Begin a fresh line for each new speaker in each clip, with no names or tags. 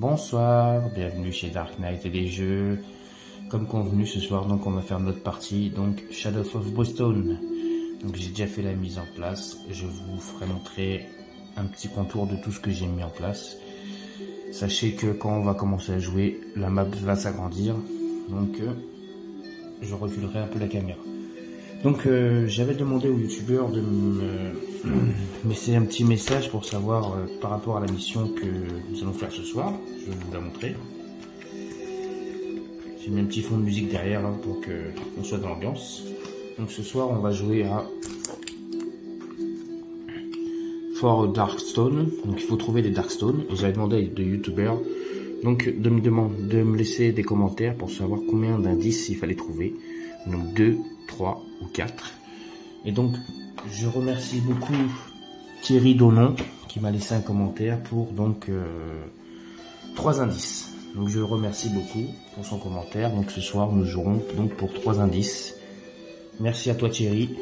Bonsoir, bienvenue chez Dark Knight et les jeux. Comme convenu ce soir, donc on va faire notre partie, donc Shadow of Brimstone. Donc j'ai déjà fait la mise en place, je vous ferai montrer un petit contour de tout ce que j'ai mis en place. Sachez que quand on va commencer à jouer, la map va s'agrandir, donc je reculerai un peu la caméra. Donc j'avais demandé aux youtubeurs de me laisser un petit message pour savoir par rapport à la mission que nous allons faire ce soir. Je vais vous la montrer. J'ai mis un petit fond de musique derrière là, pour qu'on soit dans l'ambiance. Donc ce soir on va jouer à For Darkstone. Donc il faut trouver des Darkstone. Et j'avais demandé à des youtubeurs donc de me laisser des commentaires pour savoir combien d'indices il fallait trouver. Donc 2, 3 ou 4. Et donc je remercie beaucoup Thierry Donon qui m'a laissé un commentaire pour donc 3 indices. Donc je le remercie beaucoup pour son commentaire. Donc ce soir nous jouerons donc pour 3 indices. Merci à toi Thierry.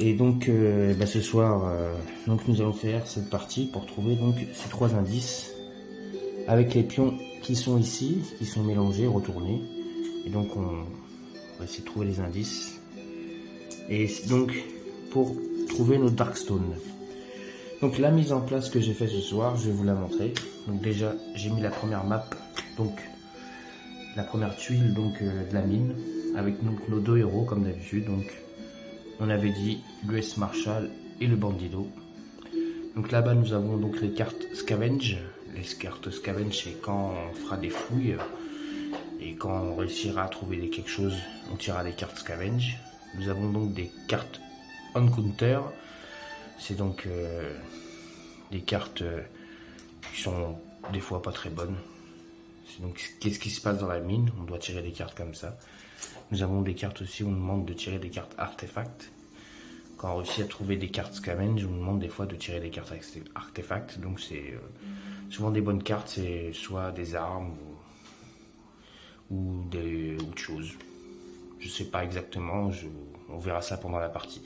Et donc ce soir donc nous allons faire cette partie pour trouver donc ces 3 indices avec les pions qui sont ici, qui sont mélangés, retournés. Et donc on va essayer de trouver les indices. Et donc pour trouver nos Darkstone. Donc la mise en place que j'ai fait ce soir, je vais vous la montrer. Donc déjà j'ai mis la première map, donc la première tuile donc de la mine, avec donc nos 2 héros comme d'habitude. Donc on avait dit l'US Marshall et le Bandido. Donc là-bas nous avons donc les cartes Scavenge. Les cartes Scavenge c'est quand on fera des fouilles et quand on réussira à trouver quelque chose, on tirera des cartes Scavenge. Nous avons donc des cartes Encounter. C'est donc des cartes qui sont des fois pas très bonnes. C'est donc qu'est-ce qui se passe dans la mine, on doit tirer des cartes comme ça. Nous avons des cartes aussi où on nous demande de tirer des cartes artefacts. Quand on réussit à trouver des cartes scavenge, on nous demande des fois de tirer des cartes artefacts. Donc c'est souvent des bonnes cartes, c'est soit des armes ou autre chose. Je sais pas exactement, on verra ça pendant la partie.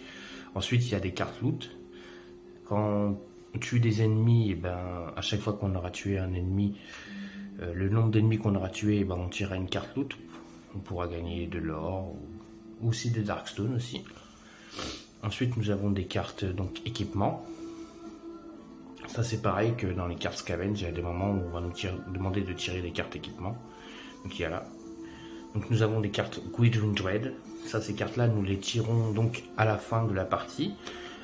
Ensuite il y a des cartes loot. Quand on tue des ennemis, et à chaque fois qu'on aura tué un ennemi, le nombre d'ennemis qu'on aura tué, on tirera une carte loot. On pourra gagner de l'or ou aussi des Darkstone aussi. Ensuite nous avons des cartes donc équipement. Ça c'est pareil que dans les cartes Scavenge, il y a des moments où on va nous demander de tirer des cartes équipement. Donc il y a là. Donc nous avons des cartes Guidon Dread. Ça, ces cartes là nous les tirons donc à la fin de la partie,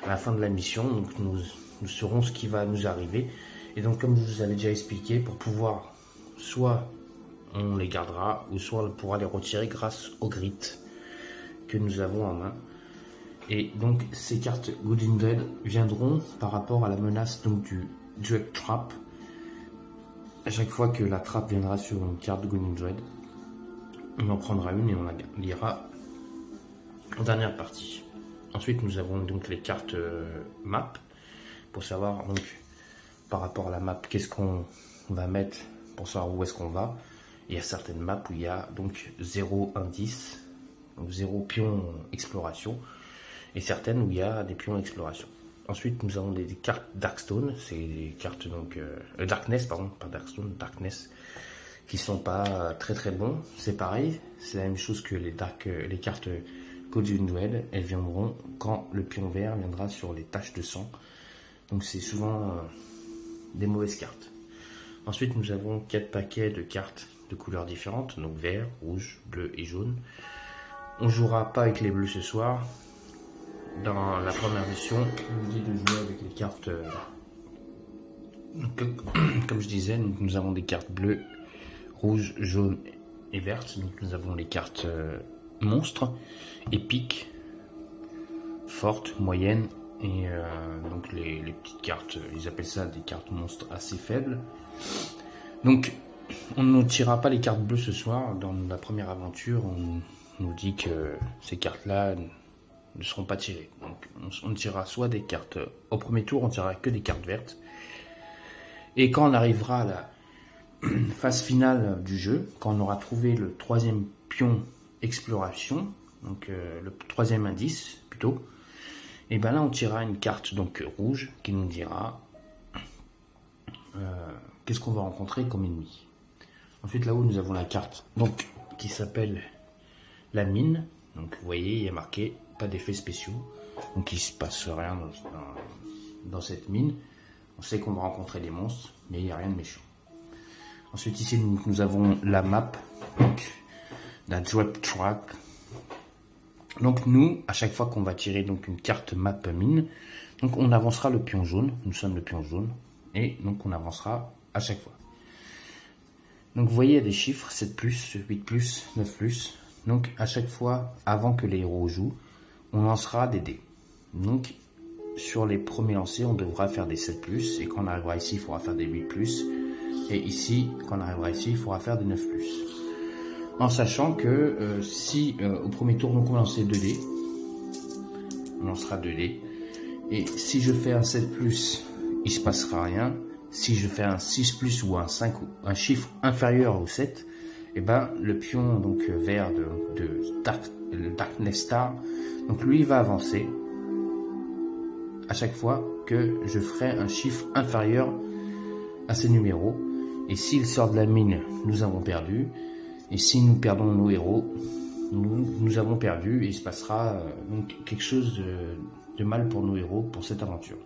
à la fin de la mission. Donc nous saurons ce qui va nous arriver. Et donc comme je vous avais déjà expliqué, pour pouvoir soit on les gardera ou soit on pourra les retirer grâce au grit que nous avons en main. Et donc ces cartes Guidon Dread viendront par rapport à la menace donc du Dread Trap. À chaque fois que la trappe viendra sur une carte de Guidon Dread, on en prendra une et on la lira en dernière partie. Ensuite nous avons donc les cartes map pour savoir donc par rapport à la map qu'est-ce qu'on va mettre pour savoir où est-ce qu'on va. Il y a certaines maps où il y a donc 0 indice, donc 0 pion exploration, et certaines où il y a des pions exploration. Ensuite nous avons des cartes Darkstone, c'est des cartes donc Darkness, pardon, pas Darkstone, Darkness, qui sont pas très bons. C'est pareil, c'est la même chose que les cartes Guidon Dread, elles viendront quand le pion vert viendra sur les taches de sang. Donc c'est souvent des mauvaises cartes. Ensuite nous avons 4 paquets de cartes de couleurs différentes, donc vert, rouge, bleu et jaune. On jouera pas avec les bleus ce soir. Dans la première mission, on nous dit de jouer avec les cartes comme je disais, nous avons des cartes bleues, rouge, jaune et verte. Donc nous avons les cartes monstres, épiques, fortes, moyennes et donc les petites cartes, ils appellent ça des cartes monstres assez faibles. Donc on ne tirera pas les cartes bleues ce soir. Dans la première aventure, on nous dit que ces cartes là ne seront pas tirées. Donc on tirera soit des cartes, au premier tour on tirera que des cartes vertes. Et quand on arrivera à la phase finale du jeu, quand on aura trouvé le 3e pion exploration, donc le 3e indice plutôt, et là on tirera une carte donc rouge qui nous dira qu'est-ce qu'on va rencontrer comme ennemi. Ensuite, là-haut, nous avons la carte donc, qui s'appelle la mine. Donc, vous voyez, il y a marqué pas d'effets spéciaux. Donc, il ne se passe rien dans cette mine. On sait qu'on va rencontrer des monstres, mais il n'y a rien de méchant. Ensuite, ici, nous avons la map, donc, la drop track. Donc, nous, à chaque fois qu'on va tirer donc, une carte map mine, donc on avancera le pion jaune. Nous sommes le pion jaune. Et donc, on avancera à chaque fois. Donc, vous voyez, il y a des chiffres, 7+, 8+, 9+. Donc, à chaque fois, avant que les héros jouent, on lancera des dés. Donc, sur les premiers lancers, on devra faire des 7+. Et quand on arrivera ici, il faudra faire des 8+. Et ici, quand on arrivera ici, il faudra faire des 9+. En sachant que si au premier tour, donc on lance 2 dés, on lancera 2 dés. Et si je fais un 7+, il ne se passera rien. Si je fais un 6+ ou un 5, un chiffre inférieur au 7, et ben, le pion donc, vert le Darkness Star, donc lui il va avancer à chaque fois que je ferai un chiffre inférieur à ces numéros. Et s'il sort de la mine, nous avons perdu. Et si nous perdons nos héros, nous avons perdu. Et il se passera donc quelque chose de mal pour nos héros pour cette aventure.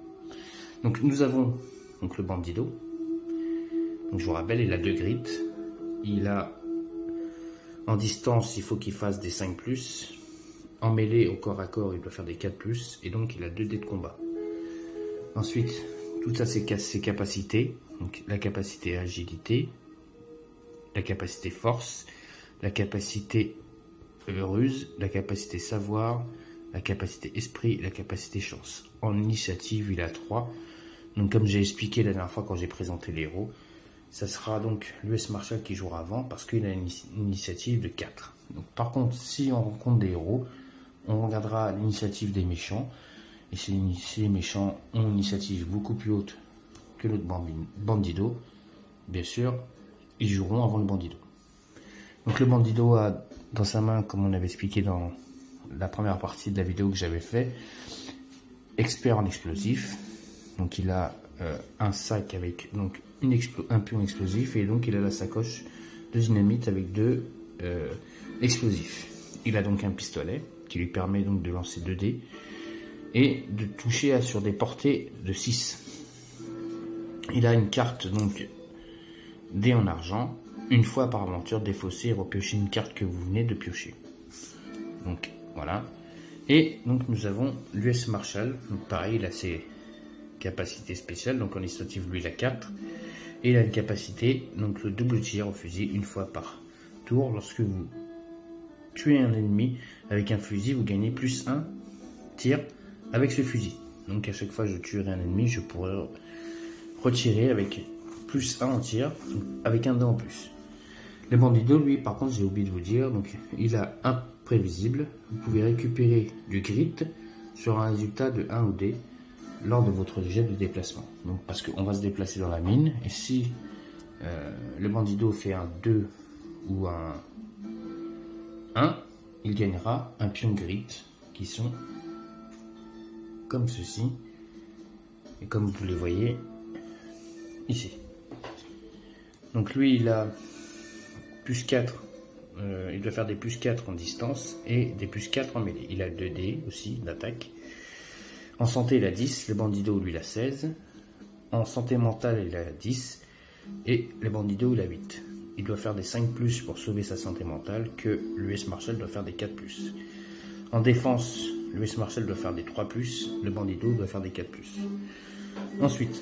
Donc nous avons donc, le bandido. Donc, je vous rappelle, il a 2 grits. Il a en distance, il faut qu'il fasse des 5+. En mêlée, au corps à corps, il doit faire des 4+. Et donc il a 2 dés de combat. Ensuite, tout ça, c'est ses capacités. Donc, la capacité agilité, la capacité force, la capacité ruse, la capacité savoir, la capacité esprit et la capacité chance. En initiative, il a 3. Donc, comme j'ai expliqué la dernière fois quand j'ai présenté les héros, ça sera donc l'US Marshal qui jouera avant parce qu'il a une initiative de 4. Donc, par contre, si on rencontre des héros, on regardera l'initiative des méchants. Et si les méchants ont une initiative beaucoup plus haute que notre bandido, bien sûr, ils joueront avant le bandido. Donc le bandido a dans sa main, comme on avait expliqué dans la première partie de la vidéo que j'avais fait, expert en explosifs. Donc il a un sac avec donc un pion explosif et donc il a la sacoche de dynamite avec 2 explosifs. Il a donc un pistolet qui lui permet donc de lancer 2 dés et de toucher sur des portées de 6. Il a une carte donc dés en argent. Une fois par aventure, défausser et repiocher une carte que vous venez de piocher. Donc voilà. Et donc nous avons l'US Marshal. Donc pareil, il a ses capacités spéciales. Donc en initiative, lui il a 4. Et il a une capacité, donc le double tir au fusil une fois par tour. Lorsque vous tuez un ennemi avec un fusil, vous gagnez +1 tir avec ce fusil. Donc à chaque fois que je tuerai un ennemi, je pourrai retirer avec +1 en tir, avec un dé en plus. Le bandido, lui, par contre, j'ai oublié de vous dire, donc il a imprévisible. Vous pouvez récupérer du grit sur un résultat de 1 ou D lors de votre jet de déplacement. Donc parce qu'on va se déplacer dans la mine, et si le bandido fait un 2 ou un 1, il gagnera un pion grit qui sont comme ceci, et comme vous les voyez ici. Donc lui il a +4, il doit faire des +4 en distance et des +4 en mêlée. Il a 2 dés aussi d'attaque. En santé il a 10, le bandido lui il a 16. En santé mentale il a 10 et le bandido il a 8. Il doit faire des 5+ pour sauver sa santé mentale, que l'US Marshal doit faire des 4+. En défense, l'US Marshal doit faire des 3+, le bandido doit faire des 4+. Ensuite,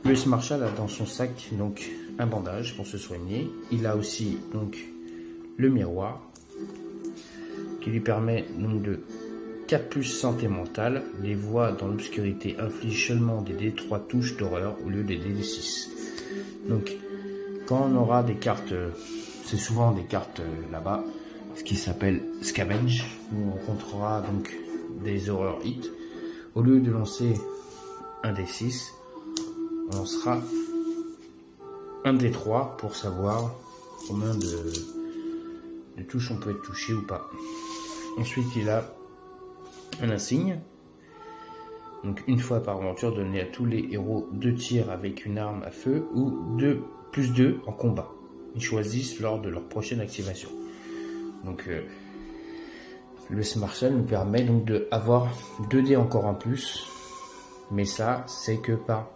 l'US Marshal a dans son sac donc un bandage pour se soigner. Il a aussi donc le miroir qui lui permet donc de 4+ santé mentale. Les voix dans l'obscurité infligent seulement des D3 touches d'horreur au lieu des D6. Donc quand on aura des cartes, c'est souvent des cartes là-bas, ce qui s'appelle Scavenge, où on rencontrera donc des horreurs hits. Au lieu de lancer un D6, on lancera un D3 pour savoir combien de touches on peut être touché ou pas. Ensuite, il a un insigne Donc une fois par aventure, donnez à tous les héros 2 tirs avec une arme à feu ou 2+2 en combat. Ils choisissent lors de leur prochaine activation. Donc l'US Marshal nous permet donc d'avoir 2 dés encore en plus. Mais ça, c'est que par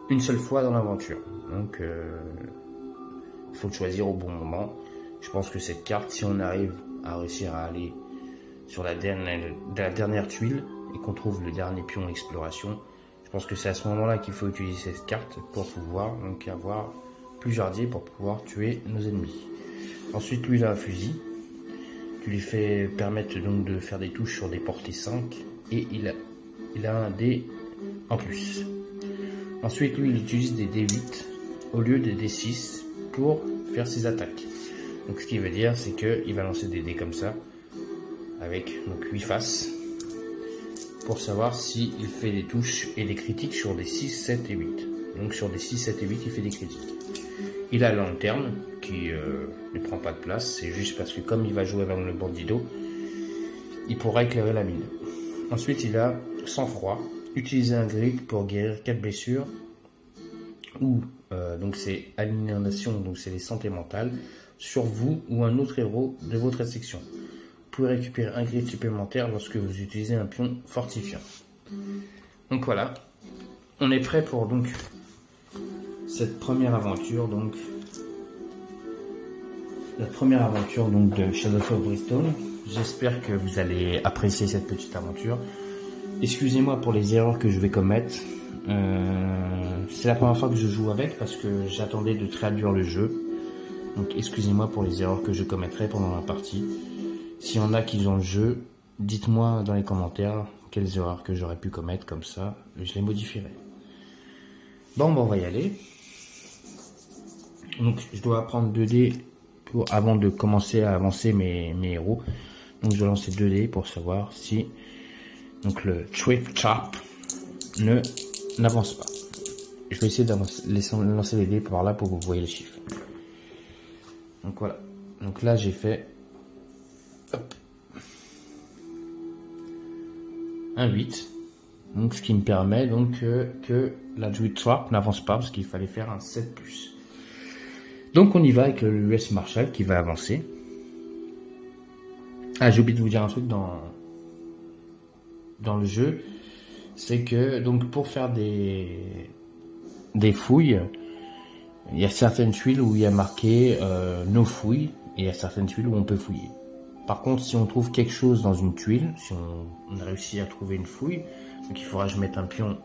une seule fois dans l'aventure. Donc il faut le choisir au bon moment. Je pense que cette carte, si on arrive à réussir à aller sur la dernière tuile et qu'on trouve le dernier pion exploration, je pense que c'est à ce moment-là qu'il faut utiliser cette carte pour pouvoir donc avoir plusieurs dés pour pouvoir tuer nos ennemis. Ensuite, lui, il a un fusil. Tu lui fais permettre donc de faire des touches sur des portées 5 et il a un dé en plus. Ensuite, lui, il utilise des D8 au lieu des D6 pour faire ses attaques. Donc, ce qui veut dire, c'est qu'il va lancer des dés comme ça, avec donc 8 faces, pour savoir s'il fait des touches et des critiques sur des 6, 7 et 8. Donc, sur des 6, 7 et 8, il fait des critiques. Il a la lanterne, qui ne prend pas de place, c'est juste parce que comme il va jouer avec le bandido, il pourra éclairer la mine. Ensuite, il a sang-froid. Utiliser un grip pour guérir 4 blessures ou donc c'est aliénation, donc c'est les santé mentale sur vous ou un autre héros de votre section. Vous pouvez récupérer un grip supplémentaire lorsque vous utilisez un pion fortifiant. Donc voilà, on est prêt pour donc cette première aventure, donc la première aventure donc de Shadow of Brimstone. J'espère que vous allez apprécier cette petite aventure. Excusez-moi pour les erreurs que je vais commettre. C'est la première fois que je joue avec parce que j'attendais de traduire le jeu. Donc excusez-moi pour les erreurs que je commettrai pendant la partie. S'il y en a qui ont le jeu, dites-moi dans les commentaires quelles erreurs que j'aurais pu commettre, comme ça je les modifierai. Bon, on va y aller. Donc je dois prendre 2 dés avant de commencer à avancer mes héros. Donc je dois lancer 2 dés pour savoir si donc le Trip Chop n'avance pas. Je vais essayer de lancer les dés par là pour que vous voyez les chiffres. Donc voilà. Donc là j'ai fait un 8. Donc ce qui me permet donc que la Trip Chop n'avance pas parce qu'il fallait faire un 7+. Donc on y va avec l'US Marshal qui va avancer. Ah, j'ai oublié de vous dire un truc dans le jeu, c'est que donc pour faire des fouilles, il y a certaines tuiles où il y a marqué nos fouilles et il y a certaines tuiles où on peut fouiller. Par contre, si on trouve quelque chose dans une tuile, si on a réussi à trouver une fouille, donc il faudra que je mette un pion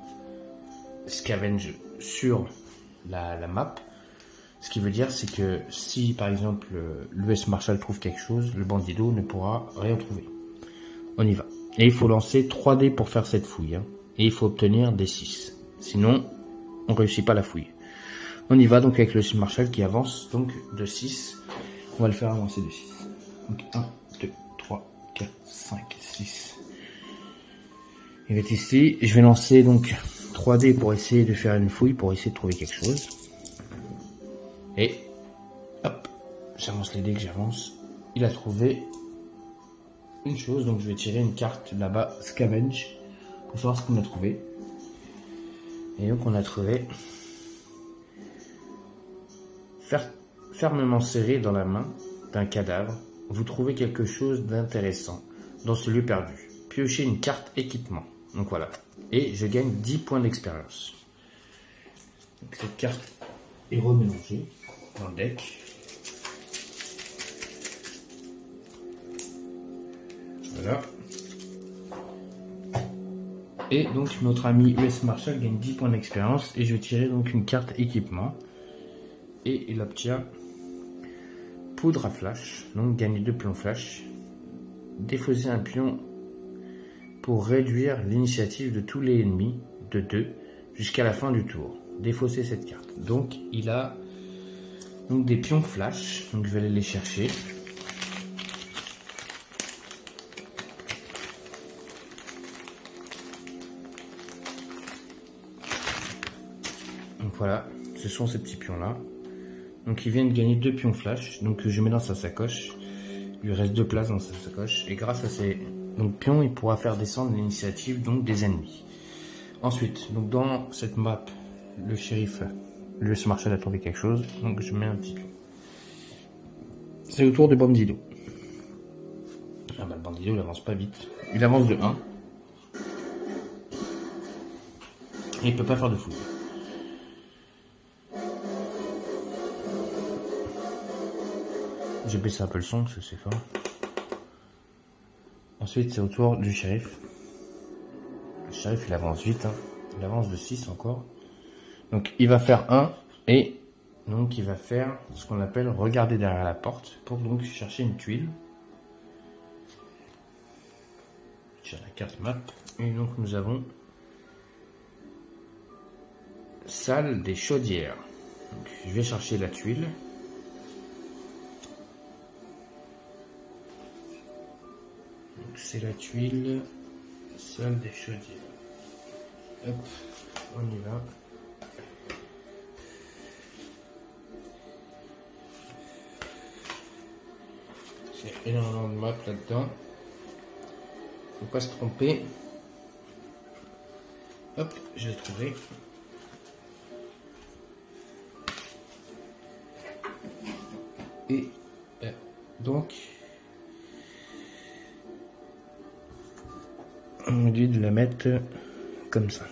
scavenge sur la map. Ce qui veut dire, c'est que si par exemple l'US Marshal trouve quelque chose, le bandido ne pourra rien trouver. On y va. Et il faut lancer 3 dés pour faire cette fouille. Et il faut obtenir des 6. Sinon, on ne réussit pas la fouille. On y va donc avec le Marshal qui avance donc de 6. On va le faire avancer de 6. Donc 1, 2, 3, 4, 5, 6. Il va être ici. Je vais lancer donc 3 dés pour essayer de faire une fouille, pour essayer de trouver quelque chose. Et hop, j'avance les dés que j'avance. Il a trouvé une chose, donc je vais tirer une carte là-bas, Scavenge, pour savoir ce qu'on a trouvé. Et donc on a trouvé fermement serré dans la main d'un cadavre, vous trouvez quelque chose d'intéressant dans ce lieu perdu. Piochez une carte équipement. Donc voilà. Et je gagne 10 points d'expérience. Cette carte est remélangée dans le deck. Voilà. Et donc notre ami US Marshal gagne 10 points d'expérience et je vais tirer donc une carte équipement et il obtient poudre à flash, donc gagner 2 pions flash, défausser un pion pour réduire l'initiative de tous les ennemis de 2 jusqu'à la fin du tour. Défausser cette carte. Donc il a donc des pions flash, donc je vais aller les chercher. Donc voilà, ce sont ces petits pions là. Donc il vient de gagner 2 pions flash, donc je mets dans sa sacoche. Il lui reste 2 places dans sa sacoche et grâce à ces pions, il pourra faire descendre l'initiative donc des ennemis. Ensuite, donc dans cette map, le shérif, le Marshall a trouvé quelque chose, donc je mets un petit pion. C'est le tour du bandido. Ah bah le bandido il avance pas vite. Il avance de 1. Et il peut pas faire de fouille. J'ai baissé un peu le son parce que c'est fort. Ensuite c'est au tour du shérif. Le shérif il avance vite. Hein. Il avance de 6 encore. Donc il va faire 1 et donc il va faire ce qu'on appelle regarder derrière la porte pour donc chercher une tuile. J'ai la carte map et donc nous avons salle des chaudières. Donc, je vais chercher la tuile. C'est la tuile salle des chaudières. Hop, on y va. C'est énormément de maps là-dedans. Faut pas se tromper. Hop, je l'ai trouvé. Et donc, on me dit de la mettre comme ça.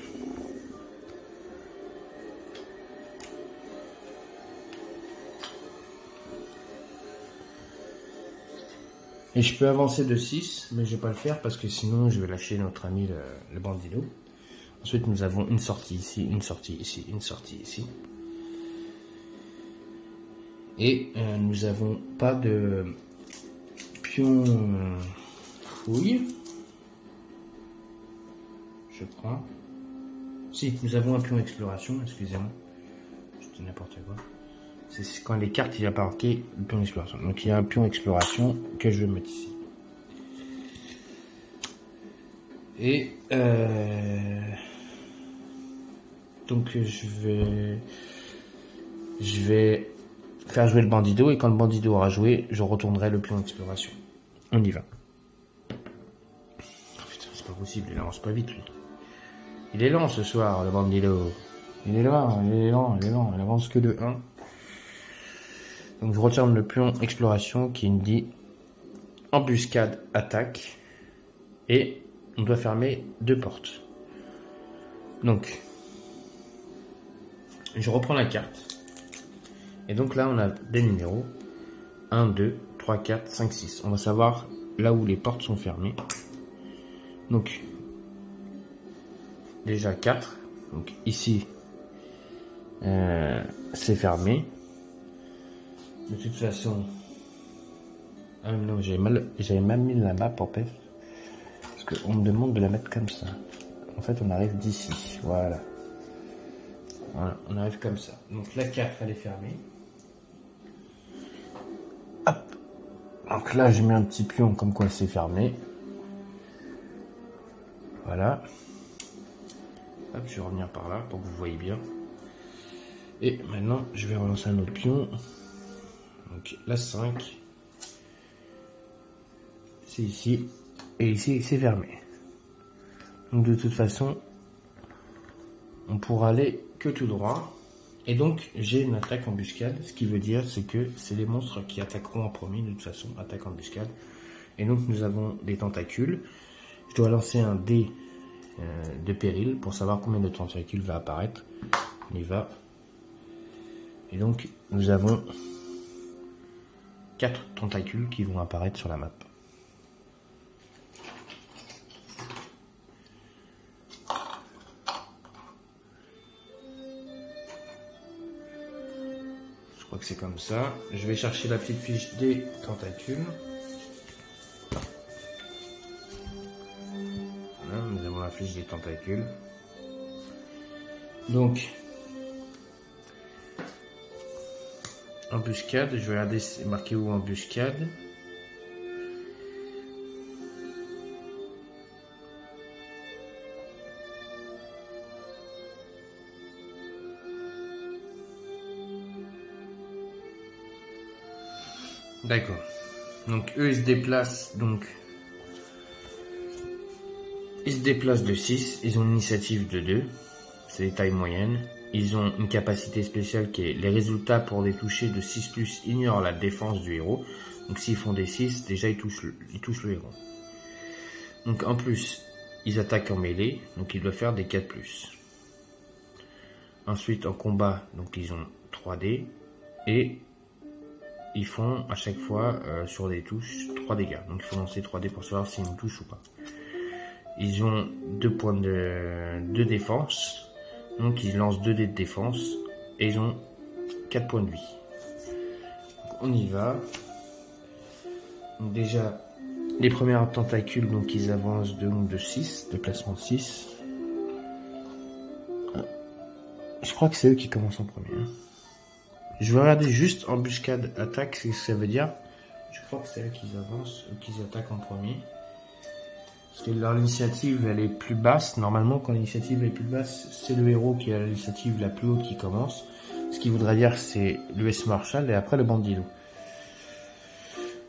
Et je peux avancer de 6, mais je vais pas le faire parce que sinon je vais lâcher notre ami le bandido. Ensuite nous avons une sortie ici, une sortie ici, une sortie ici. Et nous avons pas de pion fouille. Je crois. Si, nous avons un pion exploration, excusez-moi. Je dis n'importe quoi. C'est quand les cartes, il y a marqué le pion exploration. Donc il y a un pion exploration que je vais mettre ici. Et donc je vais faire jouer le bandido et quand le bandido aura joué, je retournerai le pion exploration. On y va. Oh putain, c'est pas possible, il avance pas vite lui. Il est lent ce soir, le bandido. Il est lent, il est lent, il est lent. Il avance que de 1. Donc je retourne le pion exploration qui me dit embuscade, attaque. Et on doit fermer 2 portes. Donc, je reprends la carte. Et donc là, on a des numéros. 1, 2, 3, 4, 5, 6. On va savoir là où les portes sont fermées. Donc, déjà 4. Donc ici, c'est fermé. De toute façon... Ah non, j'avais mal mis la map en fait. Parce qu'on me demande de la mettre comme ça. En fait, on arrive d'ici. Voilà. Voilà, on arrive comme ça. Donc la carte, elle est fermée. Hop. Donc là, je mets un petit pion comme quoi c'est fermé. Voilà. Hop, je vais revenir par là pour que vous voyez bien. Et maintenant, je vais relancer un autre pion. Donc la 5. C'est ici. Et ici, c'est fermé. Donc de toute façon, on pourra aller que tout droit. Et donc, j'ai une attaque embuscade. Ce qui veut dire, c'est que c'est les monstres qui attaqueront en premier, de toute façon, attaque embuscade. Et donc, nous avons des tentacules. Je dois lancer un dé de péril pour savoir combien de tentacules va apparaître. On y va. Et donc, nous avons 4 tentacules qui vont apparaître sur la map. Je crois que c'est comme ça. Je vais chercher la petite fiche des tentacules. Voilà, nous avons la fiche des tentacules. Donc, embuscade, je vais regarder c'est marqué où embuscade. D'accord. Donc eux ils se déplacent donc Ils se déplacent de 6, ils ont une initiative de 2, c'est des tailles moyennes. Ils ont une capacité spéciale qui est les résultats pour des touchés de 6+, ignorent la défense du héros. Donc s'ils font des 6, déjà ils touchent le héros. Donc en plus, ils attaquent en mêlée, donc ils doivent faire des 4+. Ensuite en combat, donc ils ont 3D. Et ils font à chaque fois sur des touches 3 dégâts. Donc il faut lancer 3D pour savoir s'ils me touchent ou pas. Ils ont 2 points de défense. Donc ils lancent 2 dés de défense. Et ils ont 4 points de vie. Donc, on y va. Donc, déjà, les premières tentacules, donc ils avancent de 6, de placement de 6. Je crois que c'est eux qui commencent en premier. Hein. Je vais regarder juste embuscade attaque, c'est ce que ça veut dire. Je crois que c'est eux qui avancent ou qu'ils attaquent en premier. Parce que leur initiative elle est plus basse. Normalement quand l'initiative est plus basse, c'est le héros qui a l'initiative la plus haute qui commence. Ce qui voudrait dire c'est l'US Marshal et après le Bandido.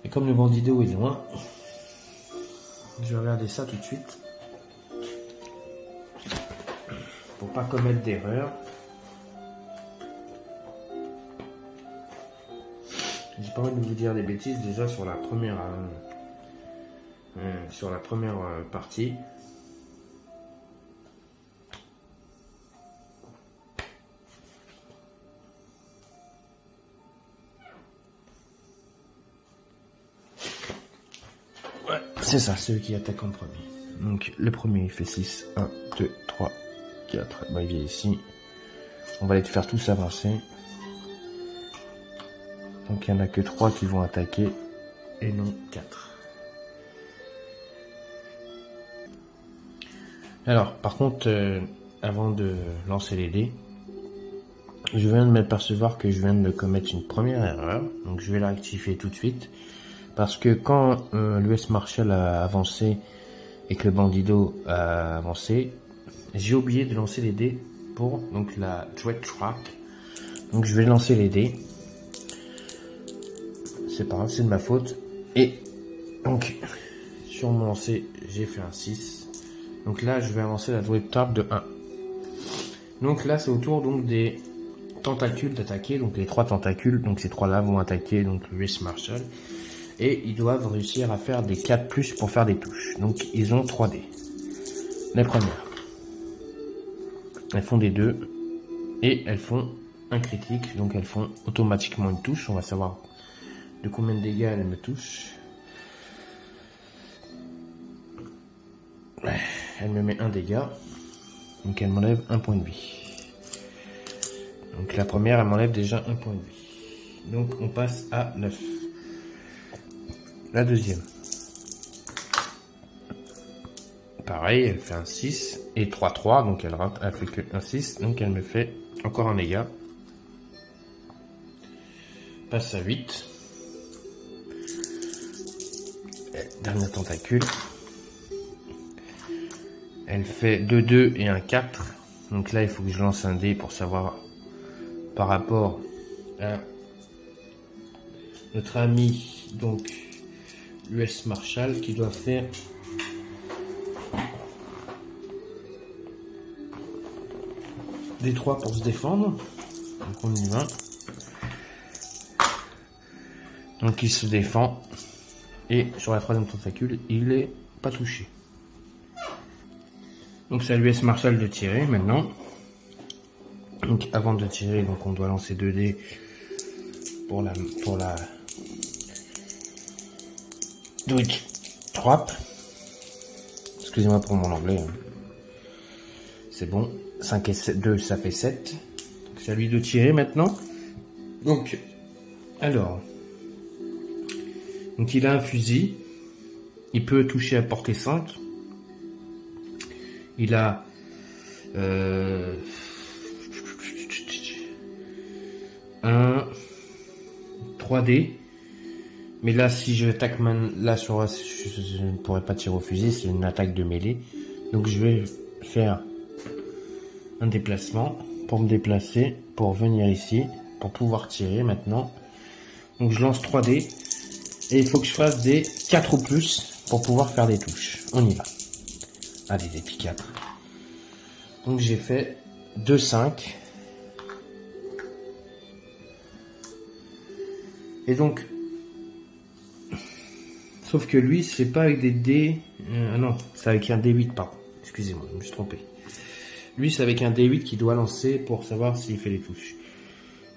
Et comme le Bandido est loin, je vais regarder ça tout de suite. Pour pas commettre d'erreur. J'ai pas envie de vous dire des bêtises déjà sur la première partie. Ouais, c'est ça, c'est eux qui attaquent en premier. Donc le premier il fait 6, 1, 2, 3, 4. Bah, il vient ici. On va les faire tous avancer. Donc il n'y en a que 3 qui vont attaquer et non 4. Alors par contre, avant de lancer les dés, je viens de m'apercevoir que je viens de commettre une première erreur. Donc je vais la rectifier tout de suite. Parce que quand l'US Marshal a avancé et que le Bandido a avancé, j'ai oublié de lancer les dés pour donc la Dread Track. Donc je vais lancer les dés. C'est pas grave, c'est de ma faute. Et donc, sur mon lancer, j'ai fait un 6. Donc là, je vais avancer la Dread Trap de 1. Donc là, c'est au tour donc, des tentacules d'attaquer. Donc les 3 tentacules, donc ces 3-là vont attaquer donc le US Marshal. Et ils doivent réussir à faire des 4+ pour faire des touches. Donc ils ont 3 dés. Les premières. Elles font des 2. Et elles font un critique. Donc elles font automatiquement une touche. On va savoir de combien de dégâts elle me touche. Elle me met 1 dégât. Donc elle m'enlève 1 point de vie. Donc la première elle m'enlève déjà 1 point de vie. Donc on passe à 9. La deuxième. Pareil, elle fait un 6 et 3-3. Donc elle rate, elle fait que un 6. Donc elle me fait encore un dégât. Passe à 8. Dernier tentacule. Elle fait 2-2 et un 4. Donc là, il faut que je lance un dé pour savoir par rapport à notre ami, donc l'US Marshal, qui doit faire des 3 pour se défendre. Donc on y va. Donc il se défend. Et sur la troisième tentacule, il est pas touché. Donc c'est à l'US Marshal de tirer maintenant. Donc avant de tirer, donc on doit lancer 2 dés pour la Dread Trap. Excusez-moi pour mon anglais. Hein. C'est bon. 5 et 7, 2, ça fait 7. Donc c'est à lui de tirer maintenant. Donc, alors. Donc il a un fusil. Il peut toucher à portée 5. Il a un 3D. Mais là, si je attaque là sur je ne pourrais pas tirer au fusil, c'est une attaque de mêlée. Donc je vais faire un déplacement pour me déplacer, pour venir ici, pour pouvoir tirer maintenant. Donc je lance 3D et il faut que je fasse des 4 ou plus pour pouvoir faire des touches. On y va. Allez, des petits 4. Donc j'ai fait 2, 5. Et donc, sauf que lui, c'est pas avec des dés. Non, c'est avec un D8, pardon. Excusez-moi, je me suis trompé. Lui, c'est avec un D8 qu'il doit lancer pour savoir s'il fait les touches.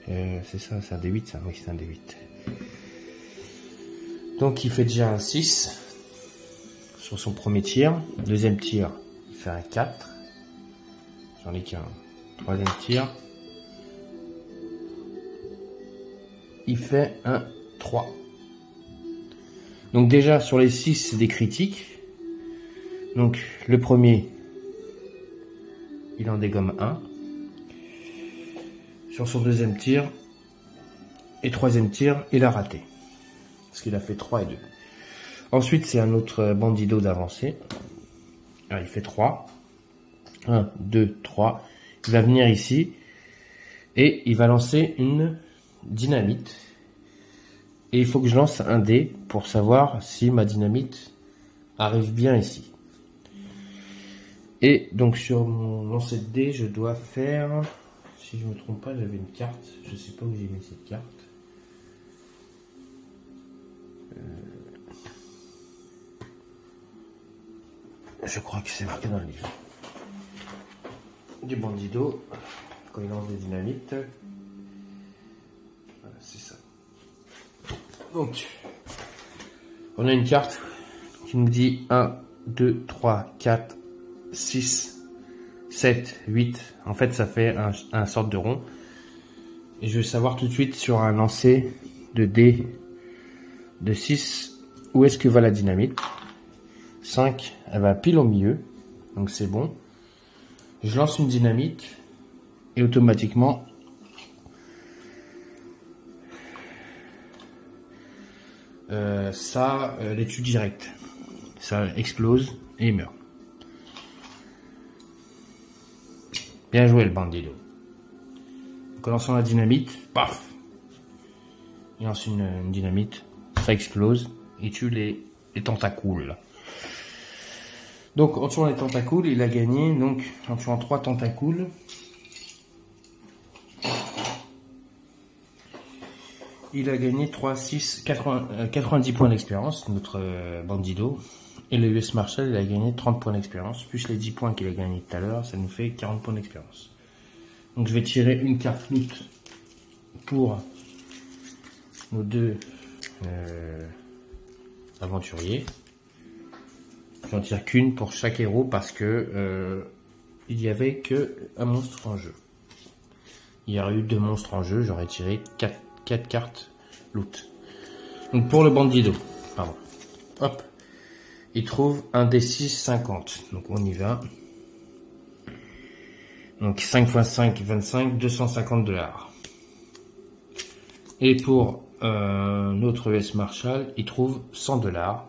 C'est ça, c'est un D8, ça. Oui, c'est un D8. Donc, il fait déjà un 6 sur son premier tir. Deuxième tir, il fait un 4. J'en ai qu'un. Troisième tir, il fait un 3. Donc déjà, sur les 6, c'est des critiques. Donc, le premier, il en dégomme 1. Sur son deuxième tir et troisième tir, il a raté. Parce qu'il a fait 3 et 2. Ensuite, c'est un autre bandido d'avancer. Il fait 3. 1, 2, 3. Il va venir ici. Et il va lancer une dynamite. Et il faut que je lance un dé pour savoir si ma dynamite arrive bien ici. Et donc sur mon lancer de dé, je dois faire... Si je me trompe pas, j'avais une carte. Je sais pas où j'ai mis cette carte. Je crois que c'est marqué dans le livre. Du bandido, quand il lance des dynamites. Voilà, c'est ça. Donc, on a une carte qui nous dit 1, 2, 3, 4, 6, 7, 8. En fait, ça fait un sorte de rond. Et je vais savoir tout de suite sur un lancer de dés de 6 où est-ce que va la dynamite. 5, elle va pile au milieu. Donc c'est bon. Je lance une dynamite et automatiquement ça les tue direct. Ça explose et il meurt. Bien joué le bandido. Donc en lançant la dynamite, paf, il lance une dynamite, ça explose, il tue les tentacules. Donc en tuant les tentacules, il a gagné, donc en tuant 3 tentacules, il a gagné 3, 6, 90 points d'expérience, notre bandido. Et le US Marshal, il a gagné 30 points d'expérience, plus les 10 points qu'il a gagné tout à l'heure, ça nous fait 40 points d'expérience. Donc je vais tirer une carte loot pour nos deux aventuriers. J'en tire qu'une pour chaque héros parce que il y avait que un monstre en jeu. Il y aurait eu 2 monstres en jeu, j'aurais tiré 4 cartes loot. Donc pour le bandido, pardon. Hop. Il trouve un D6 50. Donc on y va. Donc 5 x 5, 25, 250 $. Et pour notre US Marshal, il trouve 100 $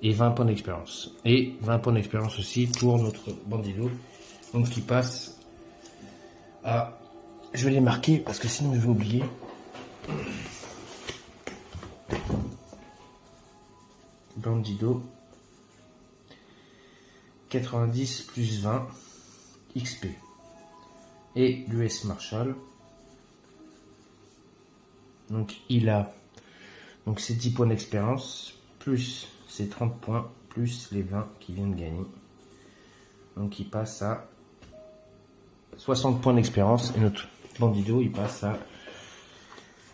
et 20 points d'expérience. Et 20 points d'expérience aussi pour notre bandido. Donc qui passe à... Je vais les marquer parce que sinon je vais oublier. Bandido. 90 plus 20 XP. Et l'US Marshal. Donc il a donc ses 10 points d'expérience plus ses 30 points plus les 20 qu'il vient de gagner. Donc il passe à 60 points d'expérience et notre bandido il passe à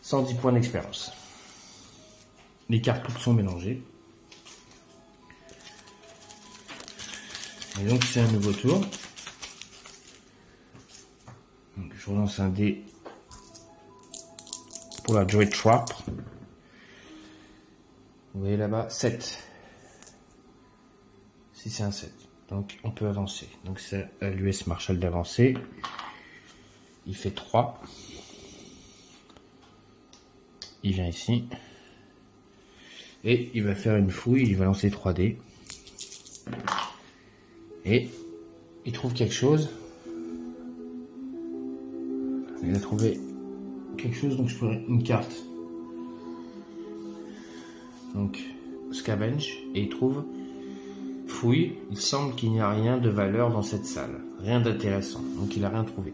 110 points d'expérience. Les cartes toutes sont mélangées. Et donc c'est un nouveau tour. Donc, je relance un dé pour la Joy Trap. Vous voyez là-bas, 7. Si c'est un 7. Donc on peut avancer. Donc c'est à l'US Marshal d'avancer. Il fait 3. Il vient ici. Et il va faire une fouille, il va lancer 3 dés. Et il trouve quelque chose. Il a trouvé quelque chose, donc je ferai une carte. Donc scavenge, et il trouve fouille, il semble qu'il n'y a rien de valeur dans cette salle. Rien d'intéressant. Donc il n'a rien trouvé.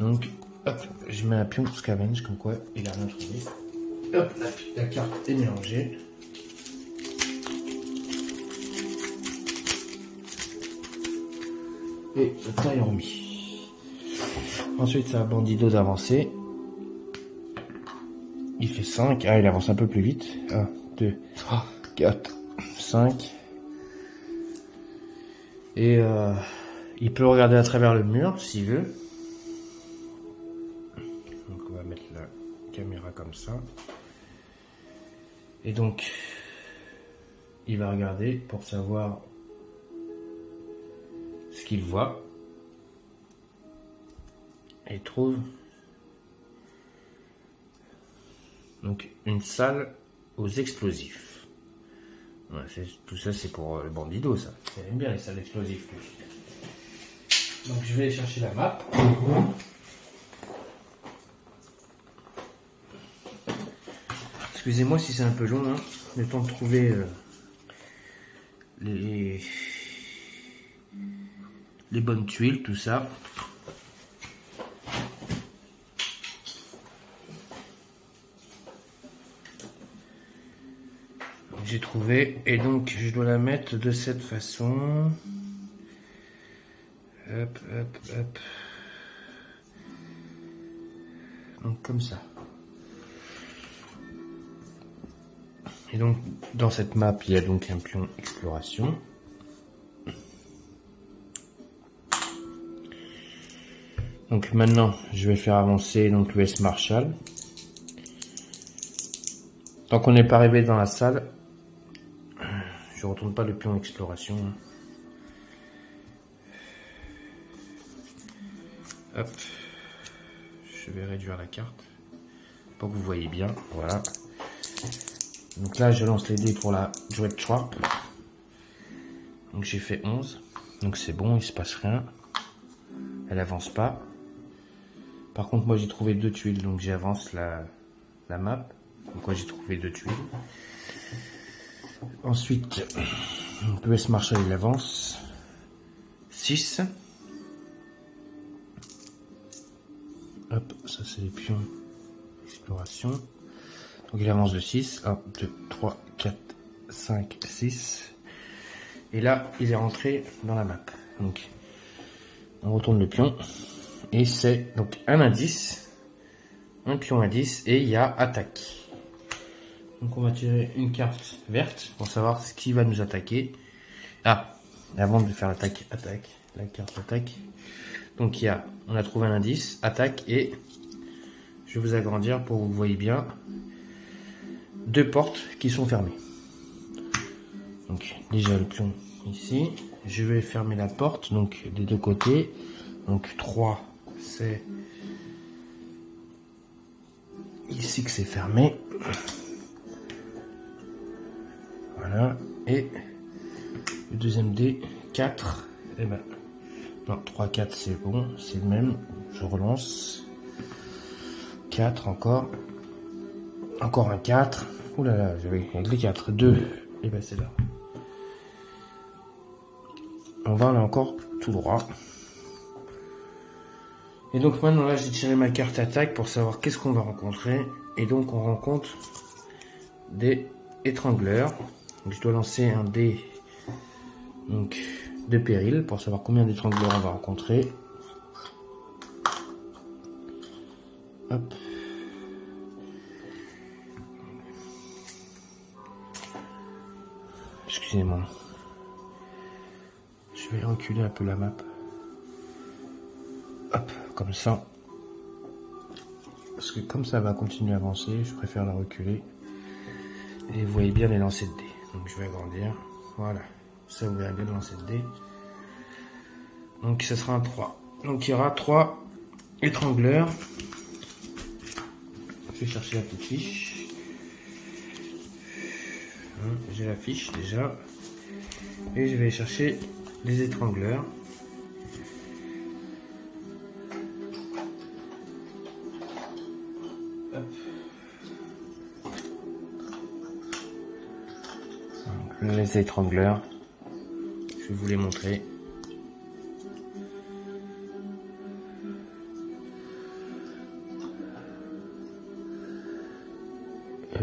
Donc, hop, je mets un pion scavenge, comme quoi il n'a rien trouvé. Hop, la carte est mélangée. Et le temps est remis. Ensuite, c'est un bandido d'avancer. Il fait 5. Ah, il avance un peu plus vite. 1, 2, 3, 4, 5. Et il peut regarder à travers le mur s'il veut. Donc on va mettre la caméra comme ça. Et donc, il va regarder pour savoir ce qu'il voit. Et il trouve donc une salle aux explosifs. Ouais, tout ça c'est pour le bandido, ça. Il aime bien les salles explosifs. Donc je vais aller chercher la map. Excusez-moi si c'est un peu long, hein. Le temps de trouver les bonnes tuiles, tout ça. J'ai trouvé, et donc je dois la mettre de cette façon. Hop, hop, hop. Donc comme ça. Et donc dans cette map, il y a donc un pion exploration. Donc maintenant, je vais faire avancer donc l'US Marshall. Tant qu'on n'est pas arrivé dans la salle, je retourne pas le pion exploration. Hop, je vais réduire la carte pour que vous voyez bien. Voilà. Donc là, je lance les dés pour la Dread Trap. Donc j'ai fait 11. Donc c'est bon, il se passe rien. Elle avance pas. Par contre, moi j'ai trouvé 2 tuiles, donc j'avance la map. Donc moi j'ai trouvé 2 tuiles. Ensuite, l'US Marshall il avance 6. Hop, ça c'est les pions exploration. Donc il avance de 6. 1, 2, 3, 4, 5, 6. Et là, il est rentré dans la map. Donc, on retourne le pion. Et c'est donc un indice. Un pion indice. Et il y a attaque. Donc on va tirer une carte verte pour savoir ce qui va nous attaquer. Ah, avant de faire l'attaque, la carte attaque. Donc on a trouvé un indice, attaque, et je vais vous agrandir pour que vous voyez bien 2 portes qui sont fermées. Donc déjà le pion ici, je vais fermer la porte donc des 2 côtés. Donc 3 c'est ici que c'est fermé. Voilà, et le deuxième dé 4, et ben non, 3, 4 c'est bon, c'est le même, je relance. 4 encore un 4, ouh là là, j'avais avec les 4, 2, et ben c'est là. On va là encore tout droit. Et donc maintenant là j'ai tiré ma carte attaque pour savoir qu'est-ce qu'on va rencontrer. Et donc on rencontre des étrangleurs. Donc je dois lancer un dé donc, de péril pour savoir combien d'étrangleurs on va rencontrer. Hop. Excusez-moi. Je vais reculer un peu la map. Hop, comme ça. Parce que comme ça va continuer à avancer, je préfère la reculer. Et vous voyez bien les lancers de dés. Donc je vais agrandir. Voilà. Ça vous verrez bien le lancer de dés. Donc ce sera un 3. Donc il y aura 3 étrangleurs. Je vais chercher la petite fiche. J'ai la fiche déjà. Et je vais chercher les étrangleurs. Hop. Donc, les étrangleurs. vais vous les montrer.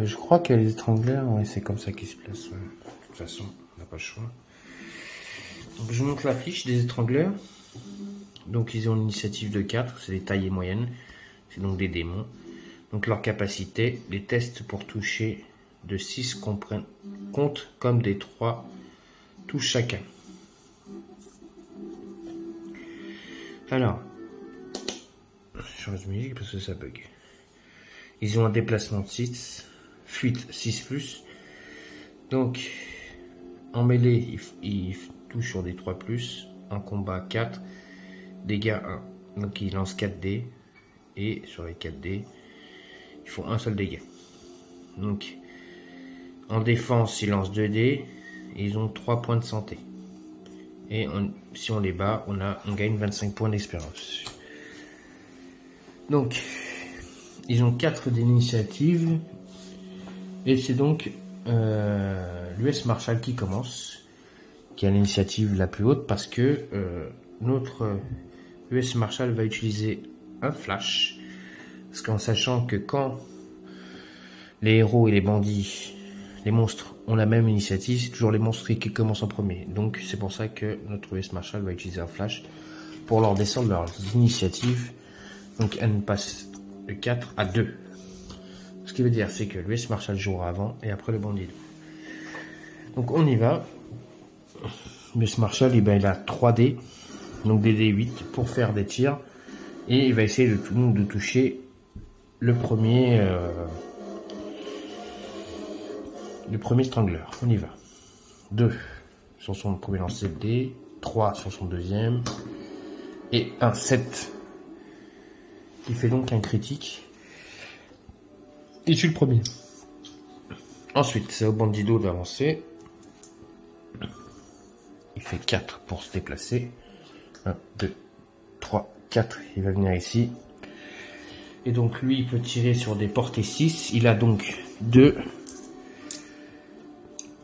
Je crois que les étrangleurs, ouais, c'est comme ça qu'ils se placent. Ouais. De toute façon, on n'a pas le choix. Donc, je vous montre la fiche des étrangleurs. Donc ils ont une initiative de 4, c'est des tailles moyennes. C'est donc des démons. Donc leur capacité, les tests pour toucher de 6 comptent comme des 3 touches chacun. Alors, je change de musique parce que ça bug. Ils ont un déplacement de 6, fuite 6+. Donc, en mêlée, ils touchent sur des 3+, en combat 4, dégâts 1. Donc ils lancent 4 dés, et sur les 4 dés, ils font un seul dégât. Donc, en défense, ils lancent 2 dés, et ils ont 3 points de santé. Et si on les bat, on gagne 25 points d'expérience. Donc, ils ont 4 d'initiative. Et c'est donc l'US Marshal qui commence, qui a l'initiative la plus haute, parce que notre US Marshal va utiliser un flash. Parce qu'en sachant que quand les héros et les bandits, les monstres ont la même initiative, c'est toujours les monstres qui commencent en premier. Donc c'est pour ça que notre US Marshal va utiliser un flash pour leur descendre leurs initiatives. Donc elle passe de 4 à 2. Ce qui veut dire c'est que l'US Marshal jouera avant et après le bandit. Donc on y va. L'US Marshal, eh ben, il a 3 dés, donc des D8 pour faire des tirs. Et il va essayer de toucher le premier strangleur. On y va. 2 sur son premier lancer de dés, 3 sur son deuxième, et un 7 qui fait donc un critique. Et tue le premier. Ensuite, c'est au bandido d'avancer. Il fait 4 pour se déplacer. 1, 2, 3, 4. Il va venir ici. Et donc lui, il peut tirer sur des portées 6. Il a donc 2,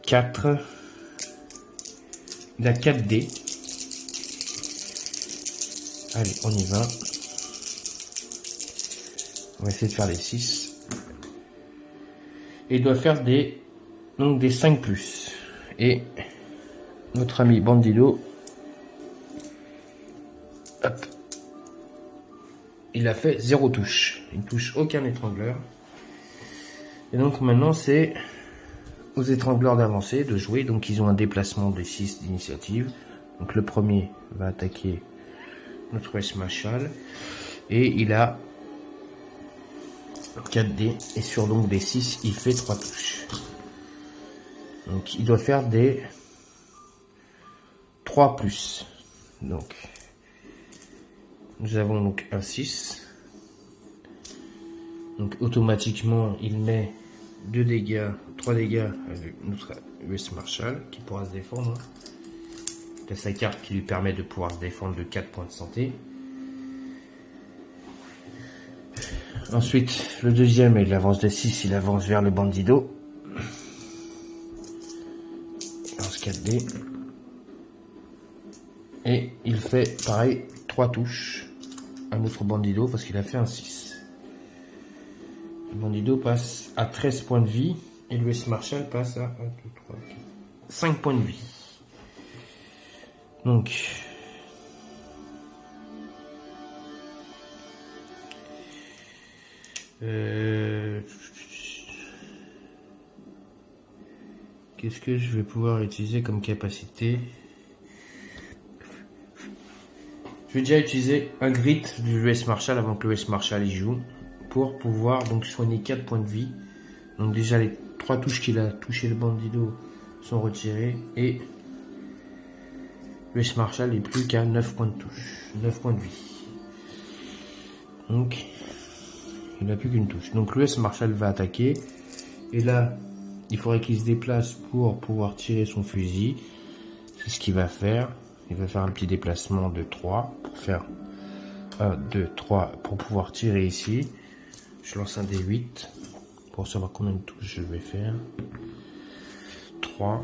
4. Il a 4 dés. Allez, on y va. On va essayer de faire les 6. Et il doit faire des 5+. Et notre ami Bandido, hop, il a fait 0 touche. Il ne touche aucun étrangleur. Et donc maintenant c'est aux étrangleurs d'avancer, de jouer. Donc ils ont un déplacement de 6 d'initiative. Donc le premier va attaquer notre US Marshal. Et il a 4 dés. Et sur donc des 6, il fait 3 touches. Donc il doit faire des 3+. Donc nous avons donc un 6. Donc automatiquement il met 2 dégâts, 3 dégâts avec notre US Marshal qui pourra se défendre. C'est sa carte qui lui permet de pouvoir se défendre de 4 points de santé. Ensuite le deuxième, il avance de 6, il avance vers le bandido. Il lance 4 dés. Et il fait pareil 3 touches à notre bandido parce qu'il a fait un 6. Le bandido passe à 13 points de vie et l'US Marshal passe à 1, 2, 3, 4, 5 points de vie. Donc qu'est-ce que je vais pouvoir utiliser comme capacité? Je vais déjà utiliser un grit du US Marshal avant que l'US Marshal y joue pour pouvoir donc soigner 4 points de vie. Donc déjà les 3 touches qu'il a touché le bandido sont retirées et l'US Marshal n'est plus qu'à 9 points de touche, 9 points de vie. Donc il n'a plus qu'une touche. Donc l'US Marshal va attaquer et là il faudrait qu'il se déplace pour pouvoir tirer son fusil. C'est ce qu'il va faire. Il va faire un petit déplacement de 3 pour faire 1, 2, 3 pour pouvoir tirer ici. Je lance un D8 pour savoir combien de touches je vais faire. 3.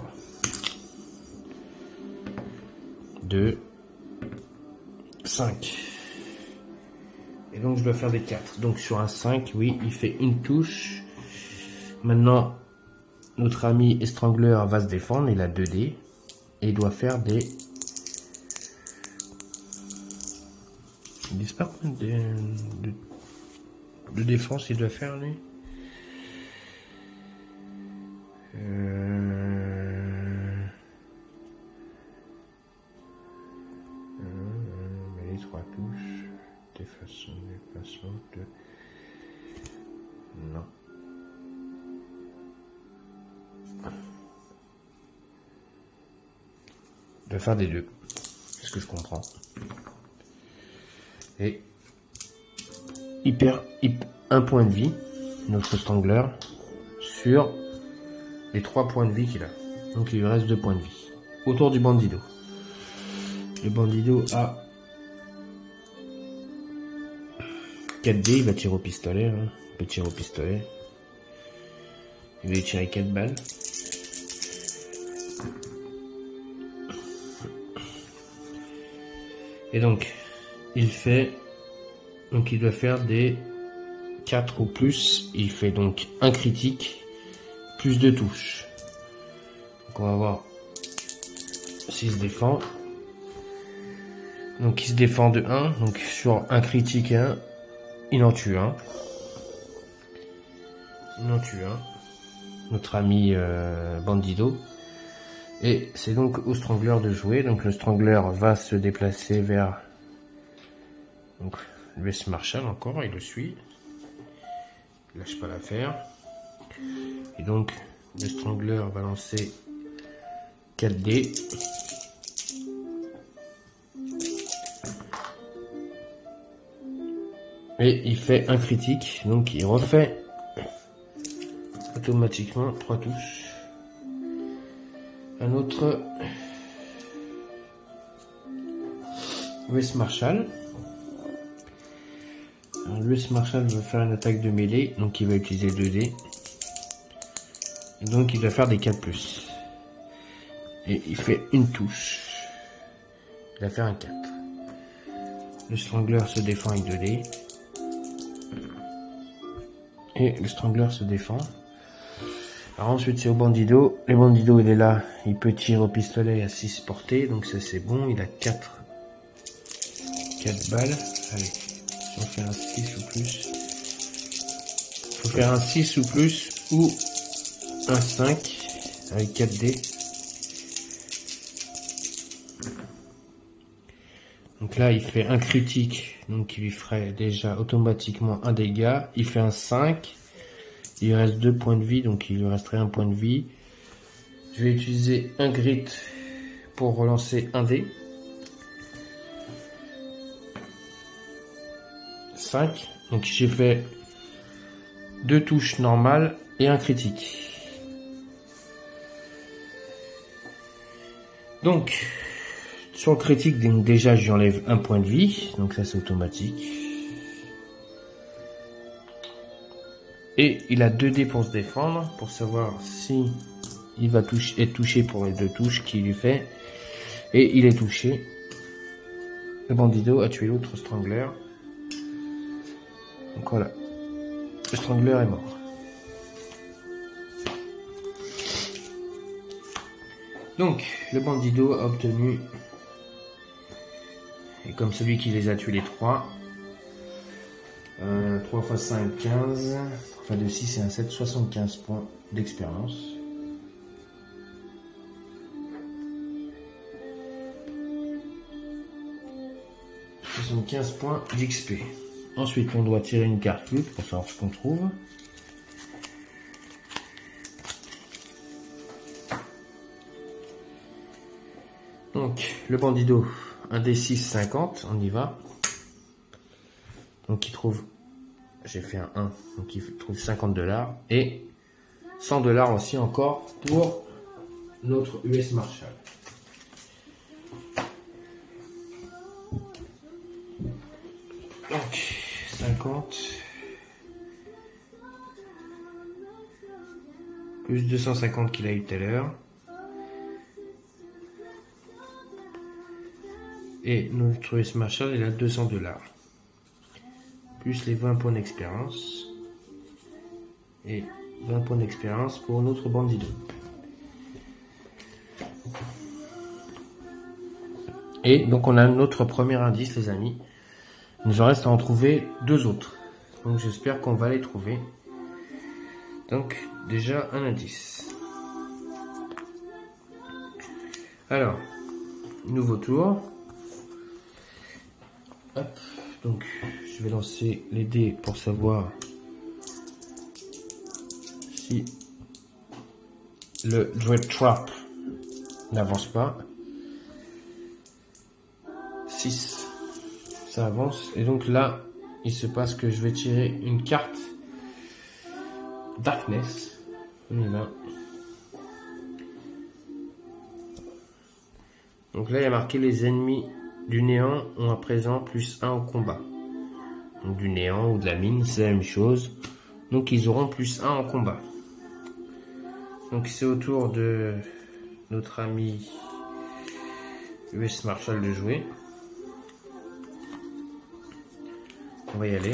2, 5. Et donc je dois faire des 4. Donc sur un 5, oui, il fait une touche. Maintenant, notre ami étrangleur va se défendre, il a 2 dés. Et il doit faire des... Ils disent pas combien de défense il doit faire, lui. Les 3 touches. Déplacement de... Non. De faire des 2. C'est ce que je comprends. Et il perd un point de vie, notre strangler, sur les 3 points de vie qu'il a. Donc il lui reste 2 points de vie. Autour du bandido. Le bandido a 4 dés, il va tirer au pistolet. Hein. Il peut tirer au pistolet. Il va y tirer 4 balles. Et donc, il doit faire des 4 ou plus. Il fait donc un critique, plus 2 touches. Donc on va voir s'il se défend. Donc il se défend de 1. Donc sur un critique et 1, il en tue un. Il en tue un. Notre ami Bandido. Et c'est donc au Strangler de jouer. Donc le Strangler va se déplacer vers donc l'US Marshall encore, il le suit. Il lâche pas l'affaire. Et donc le Strangler va lancer 4 dés. Et il fait un critique. Donc il refait automatiquement 3 touches. Un autre US Marshall. L'US Marshall va faire une attaque de mêlée, donc il va utiliser 2 dés. Et donc il va faire des 4+. Et il fait une touche. Il va faire un 4. Le Strangler se défend avec 2 dés. Et le Strangler se défend. Alors ensuite c'est au Bandido. Le Bandido il est là, il peut tirer au pistolet à 6 portées, donc ça c'est bon, il a 4 balles. Allez, si on fait un 6 ou plus. Il faut faire un 6 ou plus ou un 5 avec 4 dés. Donc là il fait un critique, donc il lui ferait déjà automatiquement un dégât. Il fait un 5. Il lui reste 2 points de vie, donc il lui resterait 1 point de vie. Je vais utiliser un grit pour relancer un dé. 5. Donc j'ai fait 2 touches normales et un critique. Donc, sur le critique, déjà j'enlève 1 point de vie. Donc ça c'est automatique. Et il a 2 dés pour se défendre, pour savoir si il va être touché pour les 2 touches qu'il lui fait. Et il est touché. Le Bandido a tué l'autre Strangler. Donc voilà. Le Strangler est mort. Donc, le Bandido a obtenu, et comme celui qui les a tués les 3, 3 x 5, 15, enfin de 6 et un 7, 75 points d'expérience. Ce sont 15 points d'XP. Ensuite, on doit tirer une carte loot pour savoir ce qu'on trouve. Donc, le Bandido, un D6 50, on y va. Donc, il trouve, j'ai fait un 1, donc il trouve 50 $. Et 100 $ aussi encore pour notre US Marshall. Donc, 50 plus 250 qu'il a eu tout à l'heure. Et notre US Marshall est à 200 $. Plus les 20 points d'expérience. Et 20 points d'expérience pour notre bandido. Et donc on a notre premier indice, les amis. Il nous en reste à en trouver 2 autres. Donc j'espère qu'on va les trouver. Donc déjà un indice. Alors, nouveau tour. Hop, donc je vais lancer les dés pour savoir si le Dread Trap n'avance pas. 6, ça avance. Et donc là, il se passe que je vais tirer une carte Darkness. On y va. Donc là, il y a marqué les ennemis du néant ont à présent +1 au combat. Donc du néant ou de la mine, c'est la même chose. Donc ils auront +1 en combat. Donc c'est au tour de notre ami US Marshall de jouer. On va y aller.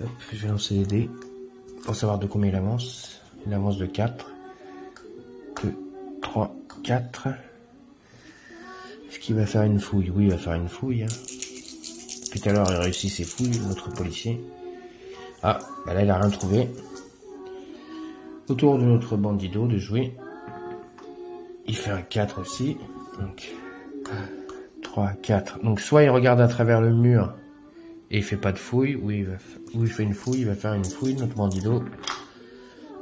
Hop, je vais lancer les dés pour savoir de combien il avance. Il avance de 4. 2, 3, 4. Est-ce qu'il va faire une fouille? Oui, il va faire une fouille. Tout à l'heure, il a réussi ses fouilles, notre policier. Ah, bah là, il a rien trouvé. Autour de notre bandido de jouer. Il fait un 4 aussi. Donc, 3, 4. Donc, soit il regarde à travers le mur et il fait pas de fouille, ou il fait une fouille, il va faire une fouille, notre bandido.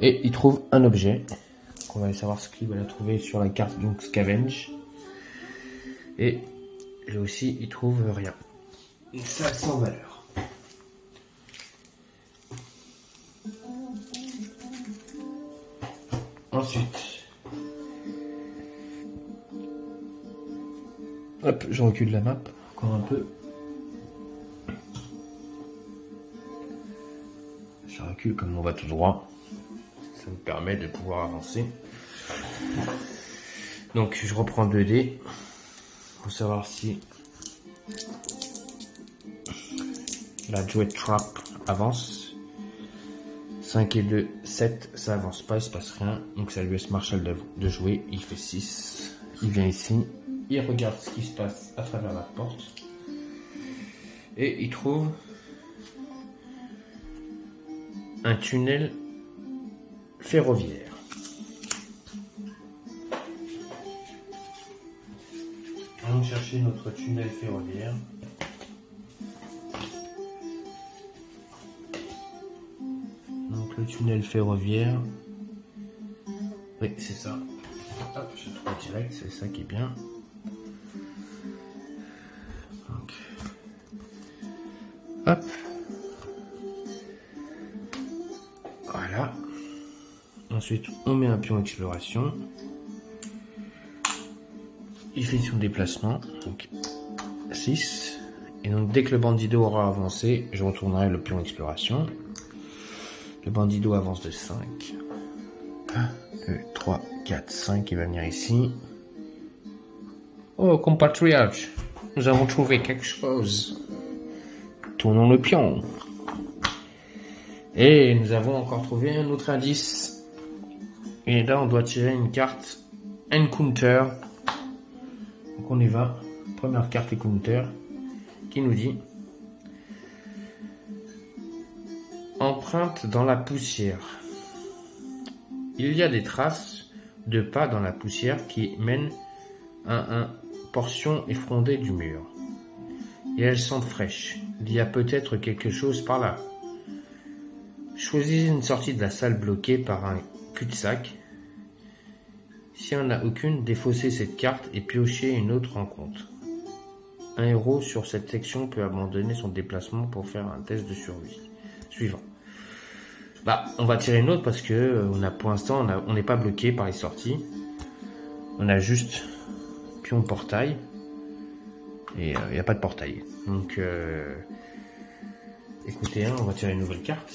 Et il trouve un objet. Donc, on va aller savoir ce qu'il va trouver sur la carte, donc Scavenge. Et lui aussi, il trouve rien. Et ça, sans valeur. Ensuite, hop, je recule la map encore un peu. Je recule comme on va tout droit. Ça me permet de pouvoir avancer. Donc je reprends 2 dés pour savoir si la Dread Trap avance. 5 et 2, 7, ça avance pas, il se passe rien. Donc ça lui laisse Marshall de jouer. Il fait 6. Il vient ici. Il regarde ce qui se passe à travers la porte. Et il trouve un tunnel ferroviaire. Allons chercher notre tunnel ferroviaire. Donc le tunnel ferroviaire. Oui, c'est ça. Hop, je trouve direct, c'est ça qui est bien. Donc, hop. Voilà. Ensuite, on met un pion exploration. Il fait son déplacement. Donc, 6. Et donc, dès que le bandido aura avancé, je retournerai le pion exploration. Le bandido avance de 5. 1, 2, 3, 4, 5. Il va venir ici. Oh, compatriotes, nous avons trouvé quelque chose. Tournons le pion. Et nous avons encore trouvé un autre indice. Et là, on doit tirer une carte Encounter. Donc on y va. Première carte Encounter qui nous dit empreinte dans la poussière. Il y a des traces de pas dans la poussière qui mènent à une portion effondrée du mur. Et elles sentent fraîches. Il y a peut-être quelque chose par là. Choisissez une sortie de la salle bloquée par un cul-de-sac. S'il n'y en a aucune, défaussez cette carte et piochez une autre rencontre. Un héros sur cette section peut abandonner son déplacement pour faire un test de survie. Suivant. Bah, on va tirer une autre parce que pour l'instant, on n'est pas bloqué par les sorties. On a juste pion portail. Et il n'y a pas de portail. Donc, écoutez, on va tirer une nouvelle carte.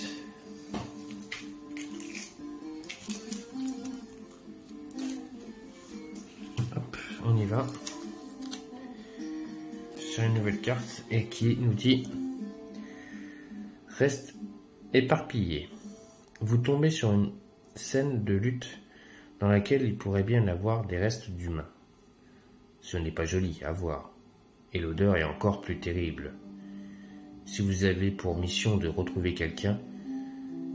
on y va. Sur une nouvelle carte et qui nous dit reste éparpillé. Vous tombez sur une scène de lutte dans laquelle il pourrait bien avoir des restes d'humains. Ce n'est pas joli à voir, et l'odeur est encore plus terrible. Si vous avez pour mission de retrouver quelqu'un,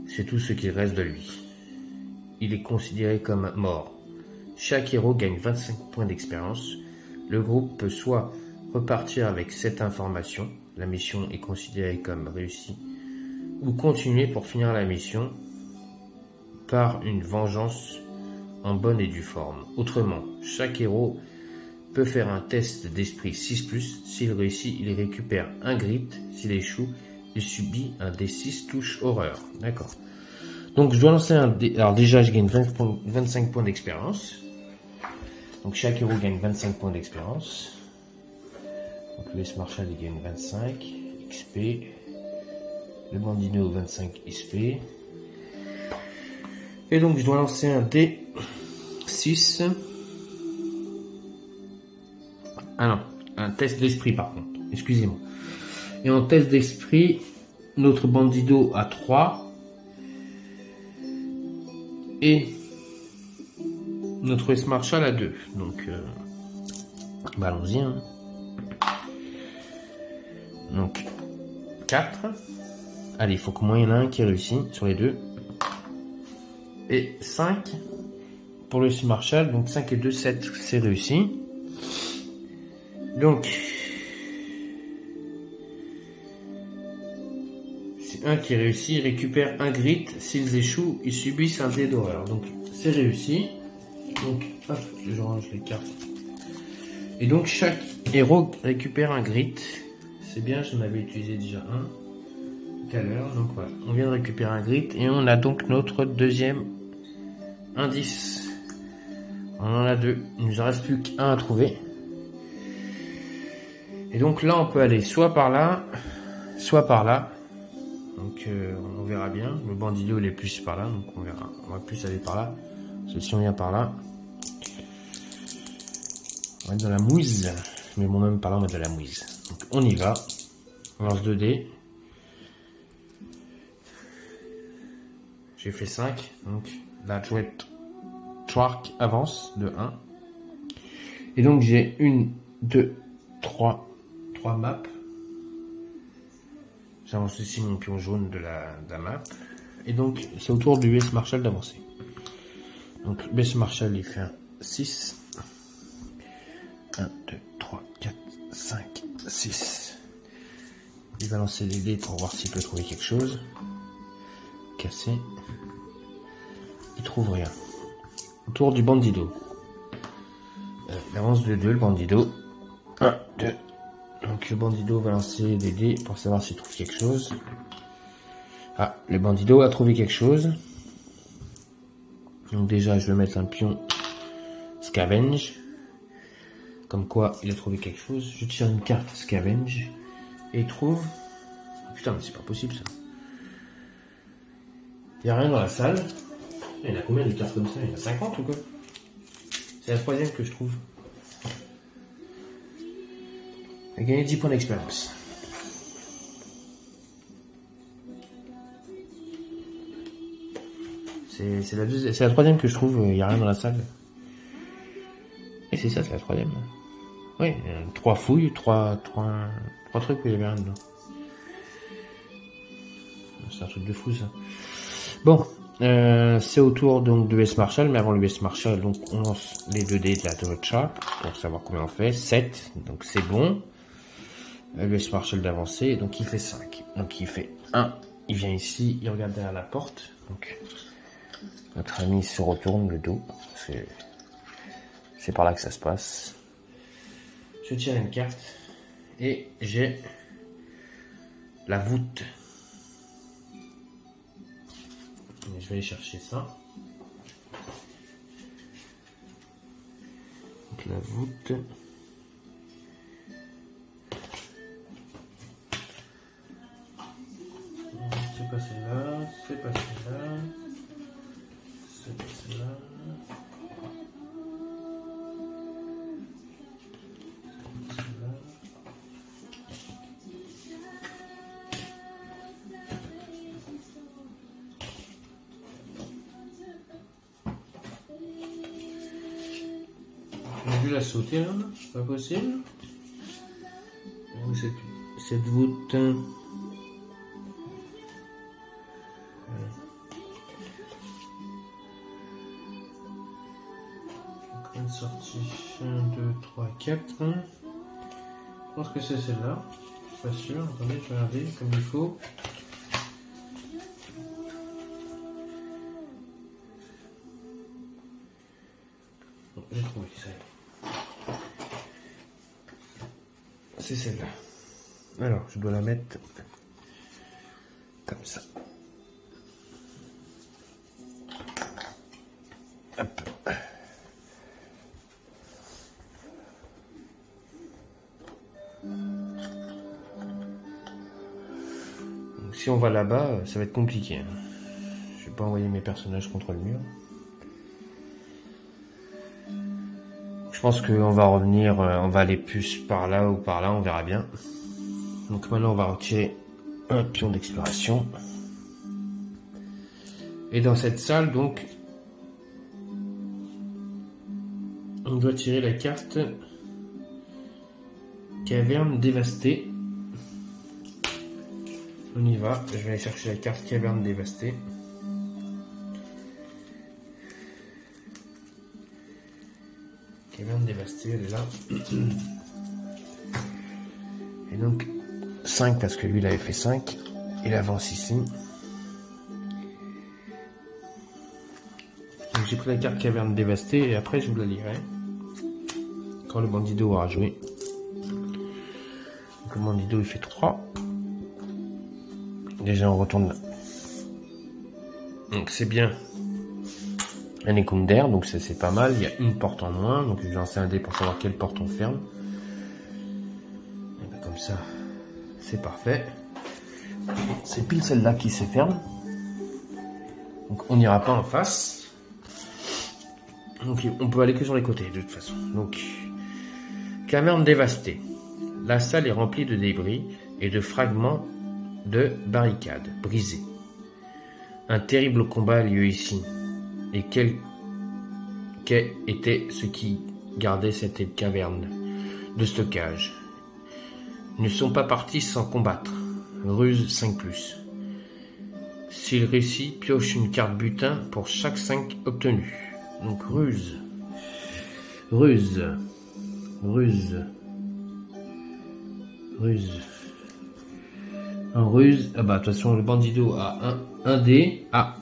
c'est tout ce qu'il reste de lui. Il est considéré comme mort. Chaque héros gagne 25 points d'expérience. Le groupe peut soit repartir avec cette information, la mission est considérée comme réussie, ou continuer pour finir la mission par une vengeance en bonne et due forme. Autrement, chaque héros peut faire un test d'esprit 6+, s'il réussit, il récupère un grit, s'il échoue, il subit un D6 touche horreur. D'accord. Donc je dois lancer un dé. Alors déjà je gagne 25 points d'expérience. Donc chaque héros gagne 25 points d'expérience. Donc le S-Marshal il gagne 25 XP. Le Bandino 25 XP. Et donc je dois lancer un D6. Ah non, un test d'esprit par contre. Excusez-moi. Et en test d'esprit, notre Bandido a 3. Et notre S-Marshal a 2. Donc, bah allons-y. Hein. Donc, 4. Allez, il faut qu'au moins il y en a un qui réussit sur les deux. Et 5 pour le S-Marshal. Donc 5 et 2, 7, c'est réussi. Donc, c'est un qui réussit, il récupère un grit. S'ils échouent, ils subissent un dé d'horreur. Donc, c'est réussi. Donc, hop, je range les cartes. Et donc, chaque héros récupère un grit. C'est bien, j'en avais utilisé déjà un tout à l'heure. Donc, voilà, on vient de récupérer un grit. Et on a donc notre deuxième indice. On en a 2. Il nous en reste plus qu'un à trouver. Et donc là, on peut aller soit par là, soit par là. Donc on verra bien. Le Bandido, il est plus par là, donc on verra. On va plus aller par là. Parce que si on vient par là, on va être dans la mouise. Mais bon, même par là, on va être dans la mouise. Donc on y va. On lance 2 dés. J'ai fait 5. Donc la jouette Twark avance de 1. Et donc j'ai 1, 2, 3 maps. J'avance ici mon pion jaune de la map. Et donc, c'est au tour du S-Marshal d'avancer. Donc, le S-Marshal, il fait un 6. 1, 2, 3, 4, 5, 6. Il va lancer les dés pour voir s'il peut trouver quelque chose. Cassé. Il trouve rien. Au tour du Bandido. Il avance de 2, le Bandido. 1, 2. Donc le Bandido va lancer des dés pour savoir s'il trouve quelque chose. Ah, le Bandido a trouvé quelque chose. Donc déjà, je vais mettre un pion Scavenge. Comme quoi, il a trouvé quelque chose. Je tire une carte Scavenge. Et il trouve... Putain, mais c'est pas possible ça. Il n'y a rien dans la salle. Il y en a combien de cartes comme ça? Il y en a 50 ou quoi? C'est la troisième que je trouve. Il a gagné 10 points d'expérience. C'est la troisième que je trouve, il n'y a rien dans la salle. Et c'est ça, c'est la troisième. Oui, 3 fouilles, 3 trucs où il y avait rien dedans. C'est un truc de fou ça. Bon, c'est au tour donc de S-Marshal, mais avant le S-Marshal, donc on lance les 2 dés de la Torcha pour savoir combien on fait. 7, donc c'est bon. Le S-Marshal d'avancer, donc il fait 5. Donc il fait 1, il vient ici, il regarde derrière la porte. Donc notre ami se retourne le dos. C'est par là que ça se passe. Je tire une carte et j'ai la voûte. Je vais aller chercher ça. Donc la voûte. C'est pas celle-là, c'est pas celle-là, c'est pas celle-là. dû la sauter là, c'est pas possible. Cette voûte. Une sortie 1, 2, 3, 4. Je pense que c'est celle-là. Je suis pas sûr. Attendez, je vais regarder comme il faut. Bon, j'ai trouvé ça. C'est celle-là. Alors, je dois la mettre comme ça. Hop. Donc, si on va là-bas, ça va être compliqué. Hein. Je vais pas envoyer mes personnages contre le mur. Je pense qu'on va revenir, on va aller plus par là ou par là, on verra bien. Donc maintenant on va retirer un pion d'exploration. Et dans cette salle donc, on doit tirer la carte Caverne dévastée. On y va, je vais aller chercher la carte Caverne dévastée. Caverne dévastée, elle est là. Et donc 5 parce que lui il avait fait 5. Il avance ici. Donc j'ai pris la carte Caverne dévastée et après je vous la lirai quand le bandido aura joué. Donc le bandido il fait 3. Déjà on retourne là. Donc c'est bien un écunder, donc c'est pas mal. Il y a une porte en moins, donc je vais lancer un dé pour savoir quelle porte on ferme. Et bien comme ça, c'est parfait. C'est pile celle-là qui se ferme. Donc on n'ira pas en face. Donc on peut aller que sur les côtés de toute façon. Donc caverne dévastée. La salle est remplie de débris et de fragments de barricades brisées. Un terrible combat a lieu ici. Et quel était ce qui gardait cette caverne de stockage? Ils ne sont pas partis sans combattre. Ruse 5+. S'il réussit, pioche une carte butin pour chaque 5 obtenus. Donc ruse. Ruse. Ruse. Ruse. En ruse. Ah bah de toute façon le bandido a un dé. Ah,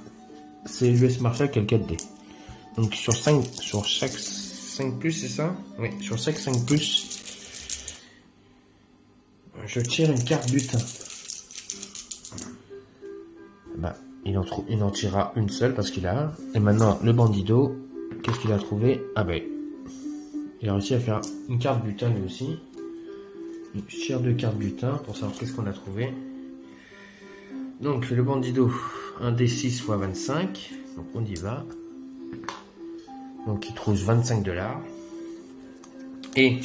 c'est l'US Marshal qui a le 4 dés. Donc sur chaque 5+, c'est ça? Oui, sur chaque 5+, je tire une carte butin. Bah, il en tirera une seule parce qu'il a un. Et maintenant, le bandido, qu'est-ce qu'il a trouvé? Ah ben, il a réussi à faire une carte butin lui aussi. Donc, je tire 2 cartes butin pour savoir qu'est-ce qu'on a trouvé. Donc le bandido, un D6 x 25. Donc on y va. Donc il trouve 25 $. Et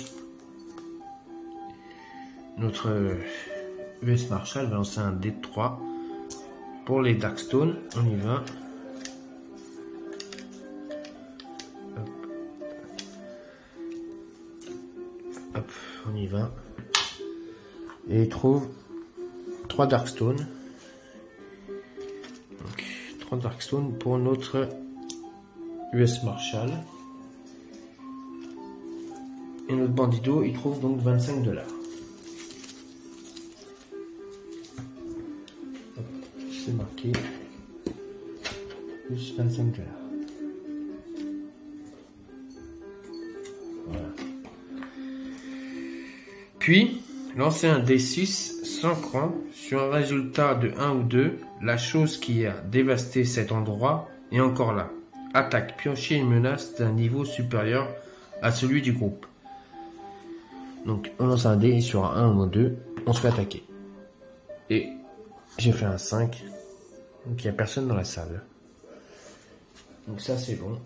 notre US Marshal va lancer un dé de 3 pour les Darkstone. On y va. Hop. Hop, on y va. Et il trouve 3 Darkstone. Donc 3 Darkstone pour notre US Marshal. Et notre bandido, il trouve donc 25 $. C'est marqué plus 25 $. Voilà. Puis, lancez un D6 sans cran sur un résultat de 1 ou 2. La chose qui a dévasté cet endroit est encore là. Attaque, piocher une menace d'un niveau supérieur à celui du groupe. Donc on lance un dé sur un 1 ou 2, on se fait attaquer. Et j'ai fait un 5. Donc il n'y a personne dans la salle. Donc ça c'est bon.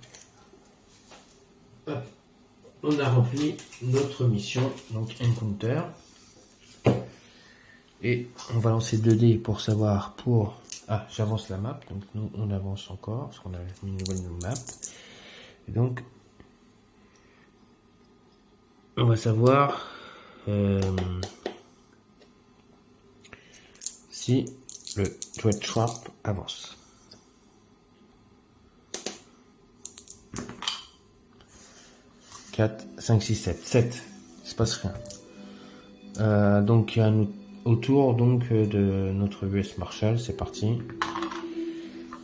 Hop. On a rempli notre mission, donc Encounter. Et on va lancer 2 dés pour savoir pour... Ah, j'avance la map, donc nous on avance encore, parce qu'on a mis une nouvelle map. Et donc, On va savoir si le Dread Trap avance. 4, 5, 6, 7. 7. Il se passe rien. Donc autour donc de notre US Marshall, c'est parti.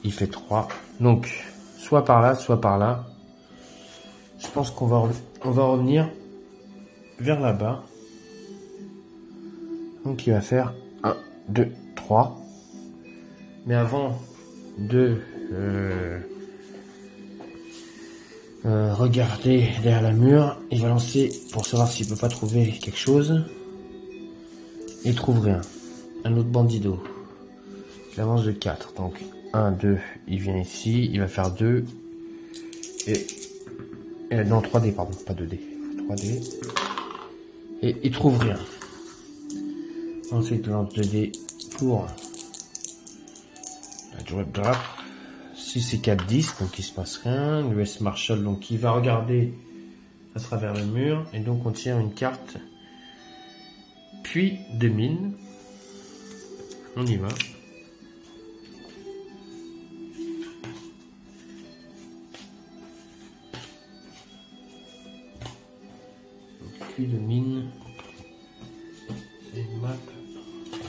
Il fait 3. Donc soit par là, soit par là. Je pense qu'on va revenir vers là-bas. Donc il va faire 1, 2, 3. Mais avant de regarder derrière la mur, il va lancer pour savoir s'il peut pas trouver quelque chose. Il trouve rien. Un autre bandido. Il avance de 4. Donc 1, 2, il vient ici, il va faire 2. Et non, 3D, pardon, pas 2D. 3D. Et il trouve rien. Ensuite, il lance 2D pour la Dread Trap. 6 et 4, 10, donc il se passe rien. L'US Marshall, donc il va regarder à travers le mur. Et donc on tire une carte. Puis de mine. On y va. Puis de mine. C'est une map.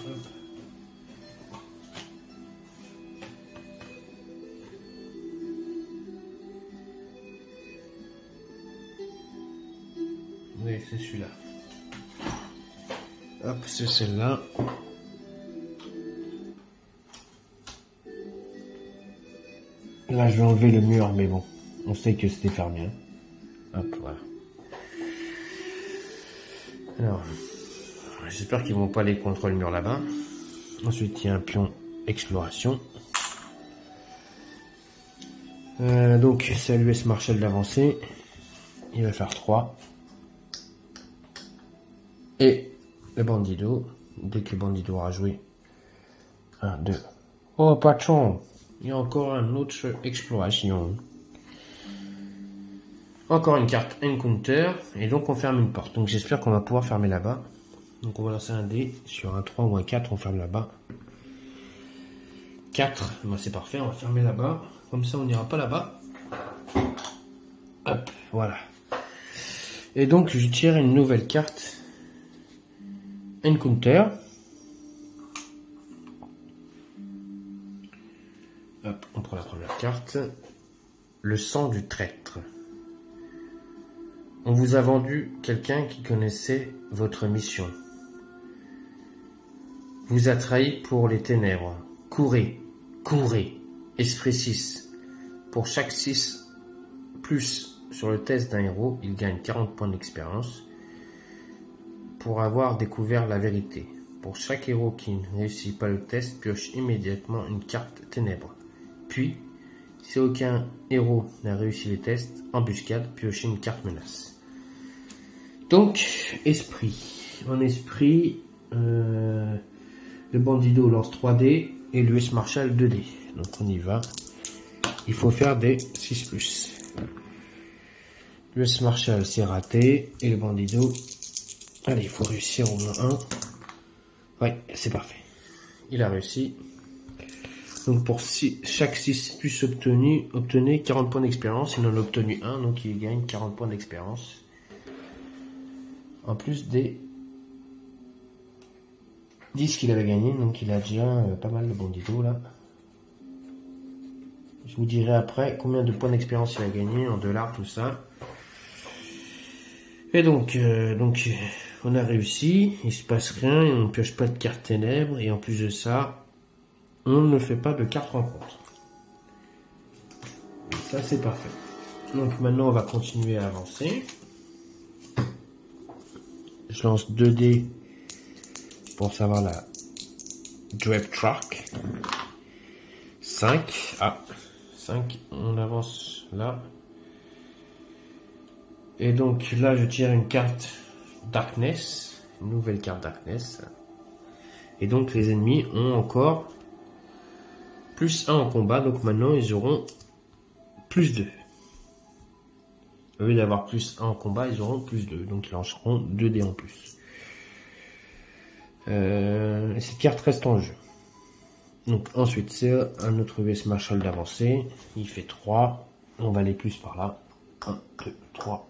Hop. Oui, c'est celui-là. Hop, c'est celle-là. Là, je vais enlever le mur, mais bon, on sait que c'était fermé. Hop, voilà. Alors, j'espère qu'ils vont pas aller contre le mur là-bas. Ensuite, il y a un pion exploration. Donc, c'est à l'US Marshall d'avancer. Il va faire 3. Et le bandido, dès que le bandido aura joué 1, 2. Oh, patron, il y a encore un autre exploration. Encore une carte encounter, et donc on ferme une porte. Donc j'espère qu'on va pouvoir fermer là-bas. Donc on va lancer un dé sur un 3 ou un 4, on ferme là-bas. 4, ben c'est parfait, on va fermer là-bas. Comme ça on n'ira pas là-bas. Hop, voilà. Et donc je tire une nouvelle carte. Encounter. Hop, on prend la première carte. Le sang du traître. On vous a vendu quelqu'un qui connaissait votre mission. Vous a trahi pour les ténèbres. Courez, courez. Esprit 6. Pour chaque 6 plus sur le test d'un héros, il gagne 40 points d'expérience. Pour avoir découvert la vérité. Pour chaque héros qui ne réussit pas le test, pioche immédiatement une carte ténèbres. Puis, si aucun héros n'a réussi les tests, embuscade, piochez une carte menace. Donc, esprit. En esprit, le bandido lance 3D et l'US Marshall 2D. Donc on y va. Il faut faire des 6+. L'US Marshall c'est raté et le bandido... Allez, il faut réussir au moins 1. Ouais, c'est parfait. Il a réussi. Donc pour chaque 6 plus obtenu, obtenez 40 points d'expérience. Il en a obtenu 1, donc il gagne 40 points d'expérience. En plus des 10 qu'il avait gagné, donc il a déjà pas mal de bandido là. Je vous dirai après combien de points d'expérience il a gagné en dollars, tout ça. Et donc on a réussi, il se passe rien, et on ne pioche pas de carte ténèbres, et en plus de ça, on ne fait pas de carte rencontre. Ça c'est parfait. Donc maintenant on va continuer à avancer. Je lance 2 dés pour savoir la Dread Track. 5. Ah, 5, on avance là. Et donc là, je tire une carte Darkness, une nouvelle carte Darkness. Et donc les ennemis ont encore plus 1 en combat, donc maintenant ils auront plus 2. Au lieu d'avoir plus 1 en combat, ils auront plus 2. Donc ils lanceront 2 dés en plus. Cette carte reste en jeu. Donc ensuite, c'est un autre US Marshall d'avancer. Il fait 3. On va aller plus par là. 1, 2, 3.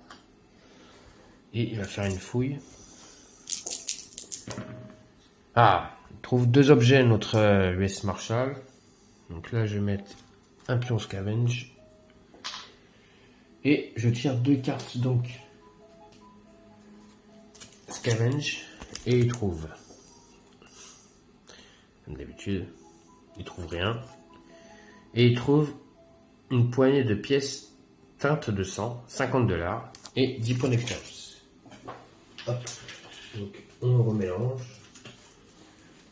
Et il va faire une fouille. Ah, il trouve 2 objets, notre US Marshall. Donc là, je vais mettre un pion scavenge. Et je tire 2 cartes, donc scavenge. Et il trouve, comme d'habitude, il trouve rien. Et il trouve une poignée de pièces teintes de sang, $50 et 10 points d'expérience. Hop. Donc on remélange.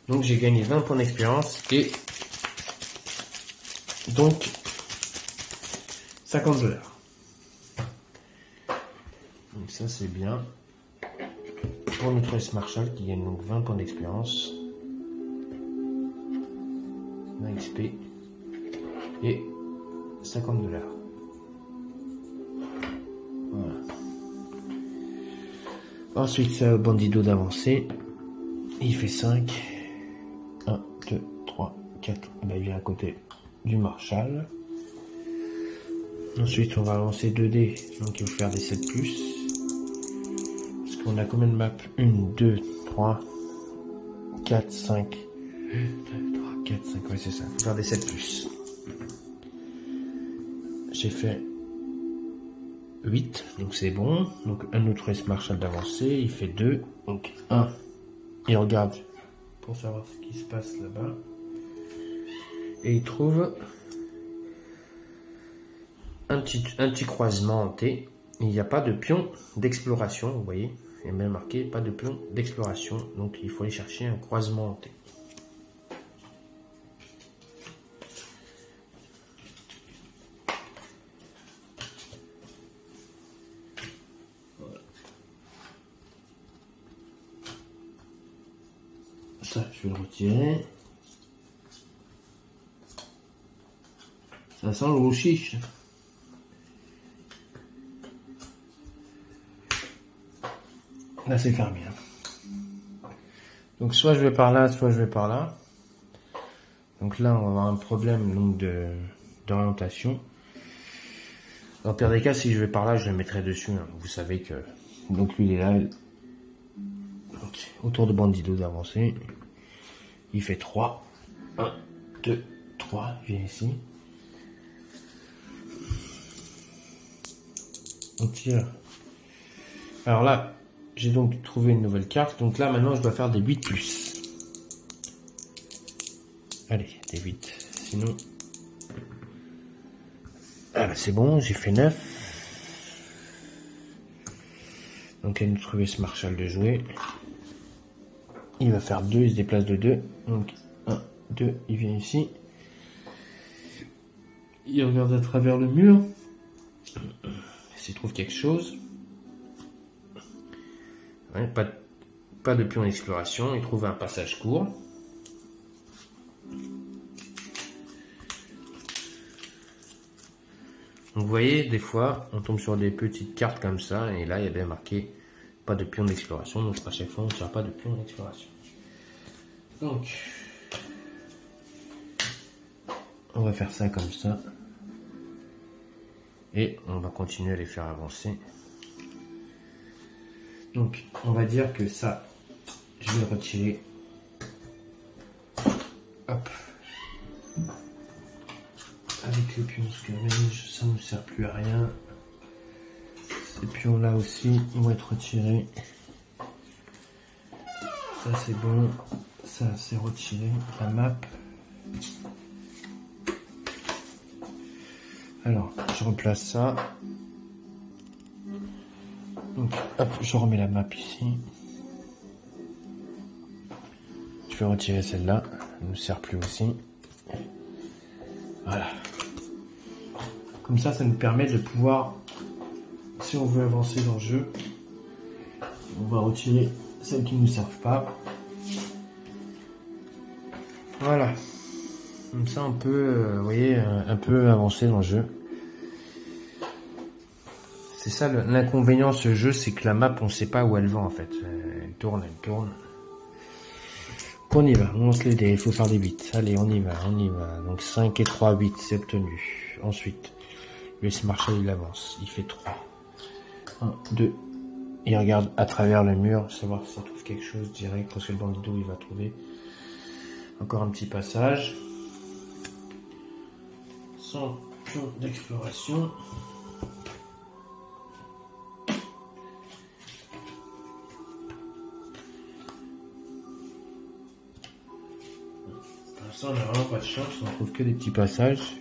Donc j'ai gagné 20 points d'expérience et donc $50. Donc ça c'est bien. Pour notre S Marshall qui gagne donc 20 points d'expérience. 20 XP et $50. Voilà. Ensuite c'est au Bandido d'avancer. Il fait 5. 1, 2, 3, 4. Il vient à côté du Marshall. Ensuite on va lancer 2 dés. Donc il faut faire des 7+. On a combien de maps? 1, 2, 3, 4, 5. 1, 2, 3, 4, 5. Ouais, c'est ça. Faut faire des 7+. J'ai fait 8. Donc c'est bon. Donc un autre S Marshall d'avancer. Il fait 2. Donc 1. Il regarde pour savoir ce qui se passe là-bas. Et il trouve un petit croisement en T. Il n'y a pas de pion d'exploration, vous voyez. Il y a même marqué pas de pion d'exploration, donc il faut aller chercher un croisement en T. Voilà. Ça, je vais le retirer. Ça sent le rouchiche. Là c'est fermé. Donc soit je vais par là, soit je vais par là. Donc là on va avoir un problème donc d'orientation. Dans le pire des cas, si je vais par là, je le mettrai dessus. Hein. Vous savez que donc lui il est là. Donc, autour de Bandido d'avancer. Il fait 3. 1, 2, 3. Je viens ici. On tire. Alors là. J'ai donc trouvé une nouvelle carte. Donc là, maintenant, je dois faire des 8+. Allez, des 8. Sinon... Ah bah c'est bon, j'ai fait 9. Donc il nous trouver ce Marshall de jouer. Il va faire 2, il se déplace de 2. Donc 1, 2, il vient ici. Il regarde à travers le mur. S'il trouve quelque chose. Ouais, pas de pion d'exploration, il trouve un passage court. Donc vous voyez, des fois, on tombe sur des petites cartes comme ça, et là, il y a bien marqué pas de pion d'exploration, donc à chaque fois, on ne tire pas de pion d'exploration. Donc, on va faire ça comme ça. Et on va continuer à les faire avancer. Donc, on va dire que ça, je vais le retirer. Hop. Avec le pion scavenge, ça ne sert plus à rien. Ces pions là aussi, ils vont être retirés. Ça c'est bon. Ça c'est retiré. La map. Alors, je replace ça. Donc, hop, je remets la map ici. Je vais retirer celle-là. Elle ne sert plus aussi. Voilà. Comme ça, ça nous permet de pouvoir, si on veut avancer dans le jeu, on va retirer celles qui ne nous servent pas. Voilà. Comme ça, on peut, vous voyez, un peu avancer dans le jeu. C'est ça l'inconvénient de ce jeu, c'est que la map, on sait pas où elle va en fait. Elle tourne, elle tourne. On y va, on lance les dés, il faut faire des 8. Allez, on y va, on y va. Donc 5 et 3, 8, c'est obtenu. Ensuite, US Marshall, il avance, il fait 3. 1, 2. Il regarde à travers le mur, savoir s'il trouve quelque chose direct, parce que le bandido, il va trouver. Encore un petit passage. 100 pions d'exploration. On n'a vraiment pas de chance, on trouve que des petits passages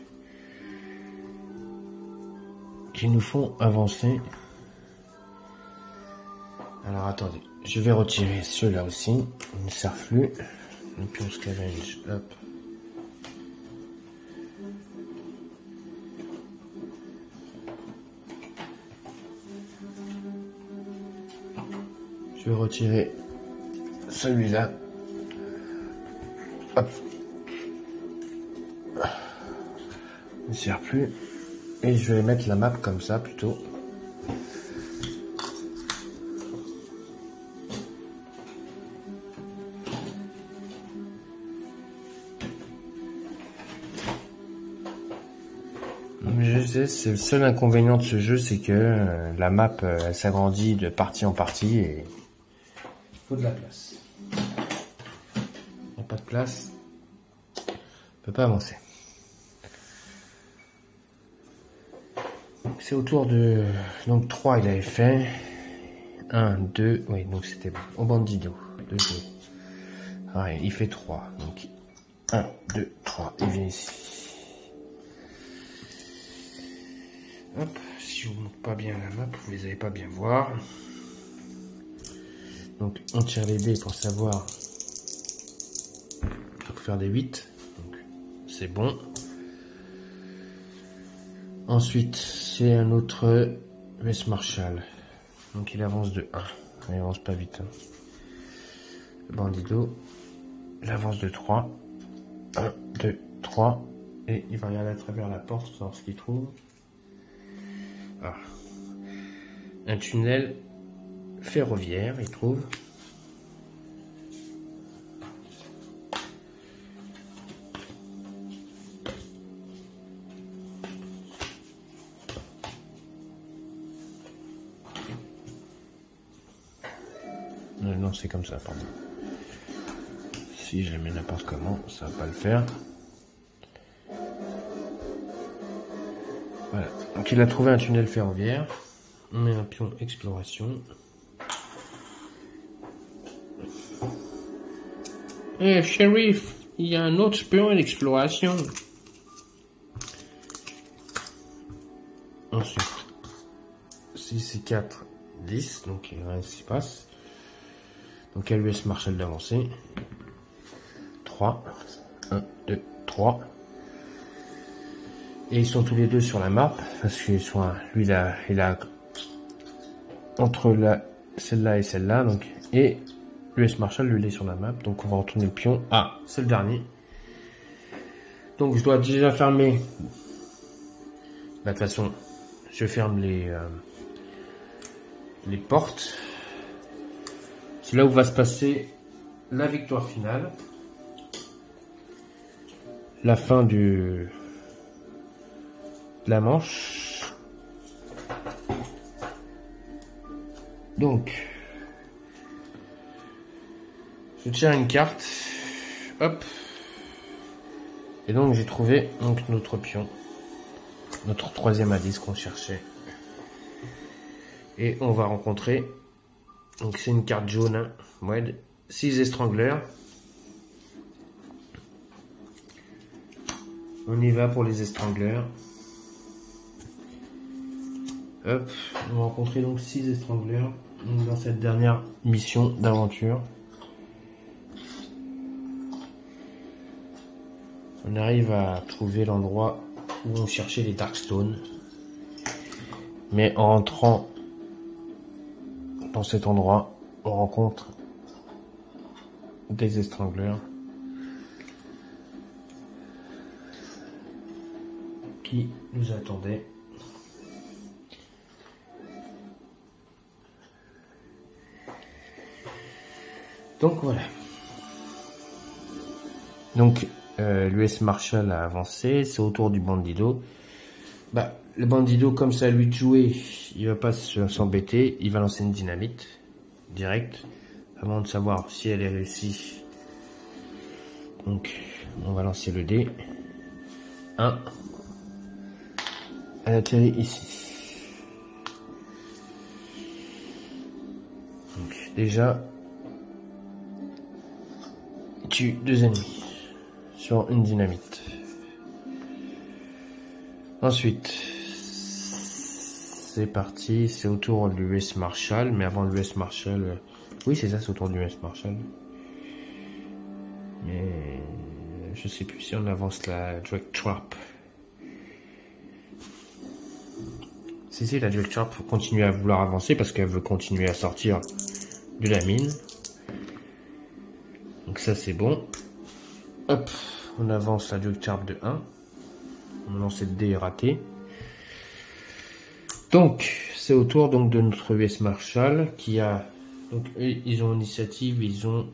qui nous font avancer. Alors attendez, je vais retirer ceux-là aussi, ils ne servent plus. Le pion scavenge, hop. Je vais retirer celui-là. Hop. Il ne sert plus. Et je vais mettre la map comme ça plutôt. Je sais, c'est le seul inconvénient de ce jeu, c'est que la map elle s'agrandit de partie en partie et il faut de la place. Il n'y a pas de place, on ne peut pas avancer. C'est autour de... Donc 3 il avait fait. 1, 2, oui donc c'était bon. Au bandido, 2 jouer. Ouais, il fait 3. Donc 1, 2, 3, il vient ici. Hop, si je vous montre pas bien la map, vous les allez pas bien voir. Donc on tire les dés pour savoir. Pour faire des 8. Donc c'est bon. Ensuite, c'est un autre US Marshall. Donc il avance de 1. Il avance pas vite. Hein. Le bandido, il avance de 3. 1, 2, 3. Et il va regarder à travers la porte, voir ce qu'il trouve. Ah. Un tunnel ferroviaire, il trouve. Non, c'est comme ça, pardon. Si je les mets n'importe comment, ça va pas le faire. Voilà. Donc il a trouvé un tunnel ferroviaire. On met un pion exploration. Eh, shérif, il y a un autre pion d'exploration. Ensuite, 6 et 4, 10. Donc il reste 6 passes. Donc à l'US Marshall d'avancer. 3. 1, 2, 3. Et ils sont tous les deux sur la map. Parce qu'ils sont, lui il a entre celle-là et celle-là. Donc, et l'US Marshall lui il est sur la map. Donc on va retourner le pion. Ah, c'est le dernier. Donc je dois déjà fermer. Bah, de toute façon, je ferme les portes. C'est là où va se passer la victoire finale. La fin de la manche. Donc, je tire une carte. Hop. Et donc, j'ai trouvé donc, notre pion. Notre troisième indice qu'on cherchait. Et on va rencontrer... Donc c'est une carte jaune, hein. Ouais, 6 étrangleurs. On y va pour les étrangleurs. Hop, on va rencontrer donc 6 étrangleurs dans cette dernière mission d'aventure. On arrive à trouver l'endroit où on cherchait les Darkstone. Mais en rentrant dans cet endroit, on rencontre des étrangleurs qui nous attendaient. Donc voilà. Donc l'US Marshall a avancé, c'est au tour du Bandido. Bah, le Bandido, comme ça lui de jouer, il va pas s'embêter, il va lancer une dynamite direct avant de savoir si elle est réussie. Donc on va lancer le dé. 1. Elle atterrit ici. Donc déjà il tue 2 ennemis sur une dynamite. Ensuite, c'est parti, c'est au tour de l'US Marshall, mais avant l'US Marshall, oui c'est ça, c'est au tour de l'US Marshall. Mais je sais plus si on avance la Drag Trap. Si, la Drag Trap, faut continuer à vouloir avancer parce qu'elle veut continuer à sortir de la mine. Donc ça c'est bon. Hop, on avance la Drag Trap de 1. On lance le dé raté. Donc c'est au tour donc de notre US Marshall qui a, donc ils ont initiative, ils ont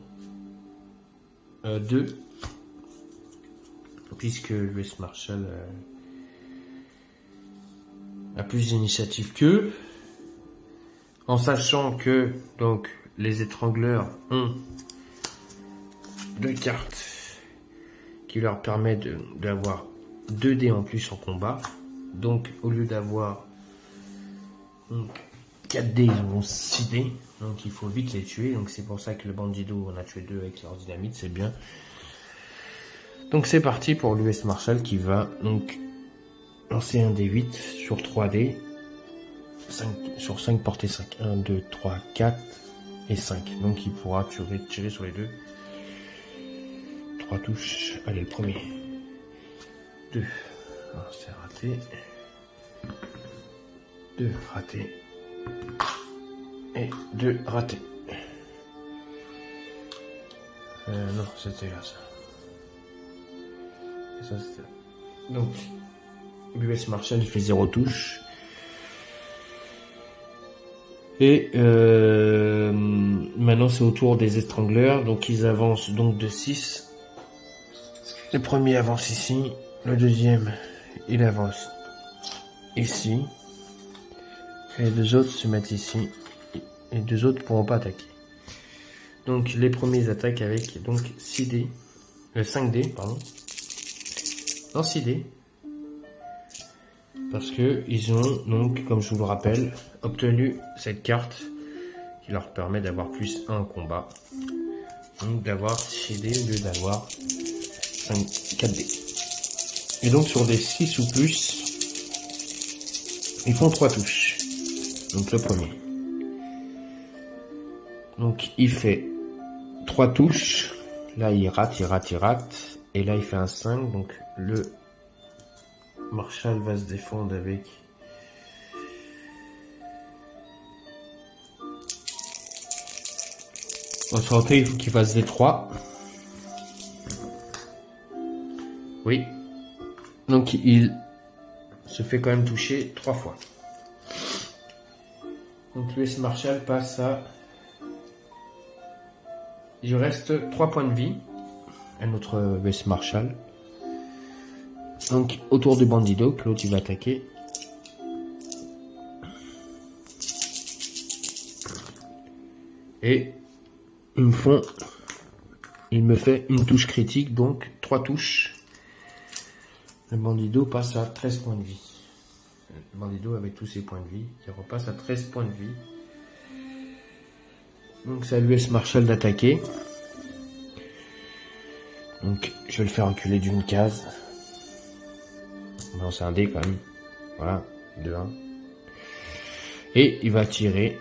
2, puisque l'US Marshall a plus d'initiative qu'eux, en sachant que donc les étrangleurs ont 2 cartes qui leur permettent d'avoir 2 dés en plus en combat. Donc au lieu d'avoir 4 dés, ils ont 6 dés. Donc il faut vite les tuer. Donc c'est pour ça que le Bandido, on a tué 2 avec leur dynamite, c'est bien. Donc c'est parti pour l'US Marshall qui va donc lancer un D8 sur 3 dés. 5, sur 5 portées 5. 1, 2, 3, 4 et 5. Donc il pourra tirer sur les 2. 3 touches. Allez, le premier. 2. C'est raté. 2 ratés. Et 2 ratés. Non, c'était là ça. Et ça c'était là. Donc, l'US Marshall il fait 0 touche. Et maintenant c'est au tour des étrangleurs. Donc ils avancent donc de 6. Le premier avance ici. Le deuxième il avance ici. Et les 2 autres se mettent ici. Et les 2 autres pourront pas attaquer. Donc les premiers attaquent avec donc 6 dés. 5 dés, pardon. Non, 6 dés. Parce que ils ont donc, comme je vous le rappelle, obtenu cette carte qui leur permet d'avoir plus 1 en combat. Donc d'avoir 6 dés au lieu d'avoir 4 dés. Et donc sur des 6 ou plus, ils font 3 touches. Donc le premier. Donc il fait 3 touches. Là il rate. Et là il fait un 5. Donc le Marshall va se défendre avec en santé, il faut qu'il fasse des 3. Oui. Donc il se fait quand même toucher 3 fois. Donc l'US Marshall passe à... Il reste 3 points de vie à notre US Marshall. Donc autour du Bandido, que l'autre il va attaquer. Et il me fait une touche critique, donc 3 touches. Le Bandido passe à 13 points de vie. Le Bandido avec tous ses points de vie, il repasse à 13 points de vie. Donc c'est à l'US Marshall d'attaquer. Donc je vais le faire reculer d'une case. Non, c'est un dé quand même. Voilà, 2, 1. Et il va tirer,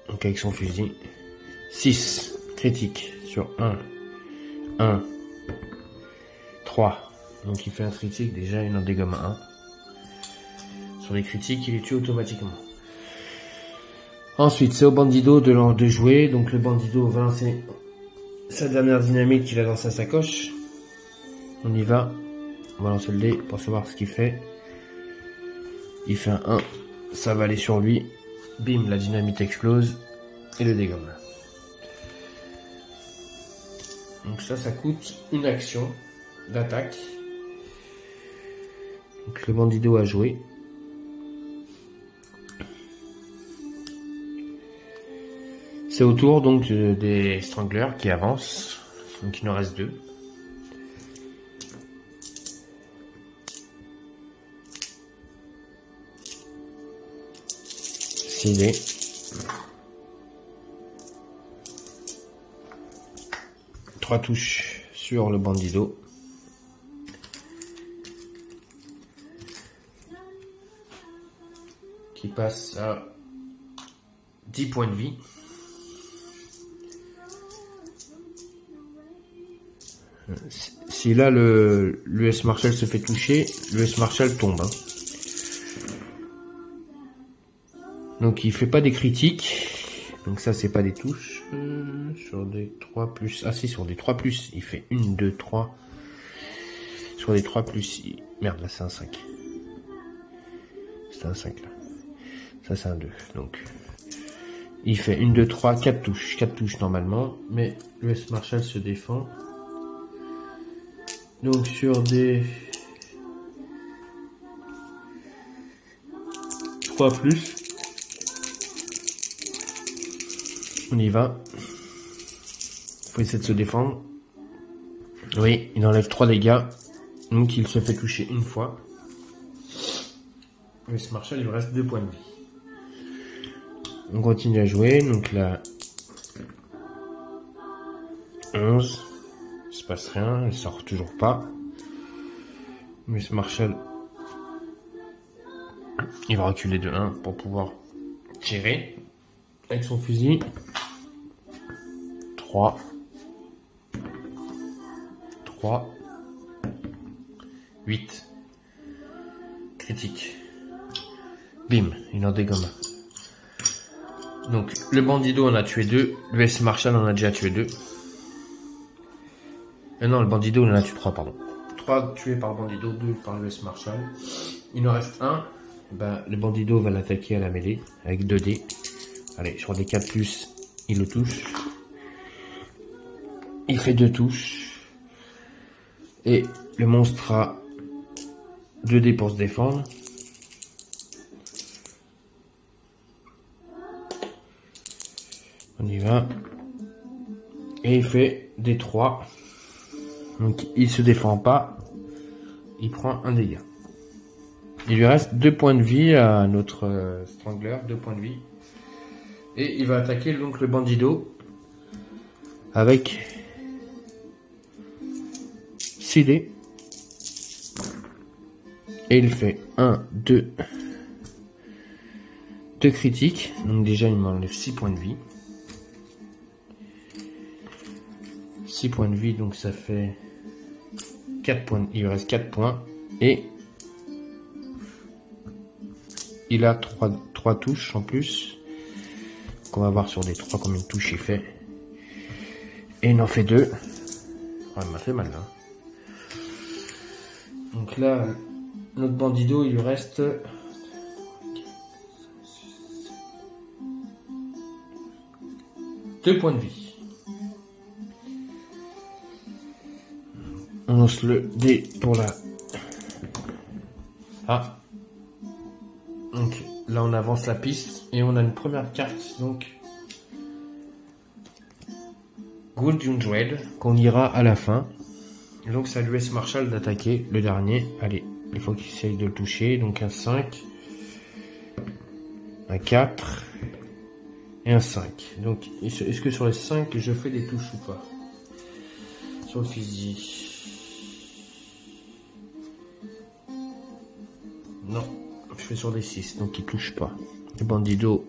donc avec son fusil, 6 critiques sur 1, 3. Donc il fait un critique, déjà il en dégomme 1. Sur les critiques, il les tue automatiquement. Ensuite, c'est au Bandido de jouer. Donc le Bandido va lancer sa dernière dynamite qu'il a dans sa sacoche. On y va. On va lancer le dé pour savoir ce qu'il fait. Il fait un 1. Ça va aller sur lui. Bim, la dynamite explose. Et le dégomme. Donc ça coûte une action d'attaque. Donc le bandido a joué. C'est au tour donc des stranglers qui avancent. Donc il en reste 2. Stylé. Trois touches sur le bandido. Qui passe à 10 points de vie. Si là l'US Marshal se fait toucher, l'US Marshal tombe. Hein. Donc il fait pas des critiques. Donc ça c'est pas des touches. Sur des 3+. Ah si, sur des 3+. Il fait 1, 2, 3. Sur des 3+. Merde, là c'est un 5. C'est un 5 là. Ça c'est un 2. Donc il fait 1, 2, 3, 4 touches. 4 touches normalement. Mais l'US Marshal se défend. Donc sur des 3+. On y va. Faut essayer de se défendre. Oui, il enlève 3 dégâts. Donc il se fait toucher une fois. Mais ce Marshal, il lui reste 2 points de vie. On continue à jouer. Donc là, 11. Il se passe rien. Il sort toujours pas. Mais ce Marshal, il va reculer de 1 pour pouvoir tirer avec son fusil. 3, 8, critique. Bim, il en dégomme. Donc le bandido en a tué 2, l'US Marshal en a déjà tué 2. Non, le bandido il en a tué 3, pardon. 3 tués par bandido, 2 par l'US Marshal. Il en reste un. Ben, le bandido va l'attaquer à la mêlée avec 2 dés. Allez, sur des 4+, il le touche. Il fait 2 touches. Et le monstre a 2 dés pour se défendre. On y va. Et il fait des 3. Donc il se défend pas. Il prend un dégât. Il lui reste 2 points de vie à notre strangler. 2 points de vie. Et il va attaquer donc le bandido. Avec 6 dés. Et il fait 1, 2 critiques. Donc déjà il m'enlève 6 points de vie. 6 points de vie, donc ça fait 4 points. Il lui reste 4 points. Et il a 3 touches en plus. Donc on va voir sur des 3 combien de touches il fait. Et il en fait 2. Oh, il m'a fait mal là. Donc là, notre bandido, il lui reste 2 points de vie. On lance le dé pour la... Ah. Donc là, on avance la piste et on a une première carte, donc Golden Jewel, qu'on ira à la fin. Et donc ça l'US Marshal d'attaquer le dernier. Allez, il faut qu'il essaye de le toucher. Donc un 5, un 4 et un 5. Donc est-ce que sur les 5 je fais des touches ou pas? Sur le fusil. Non, je fais sur des 6, donc il touche pas. Le bandido,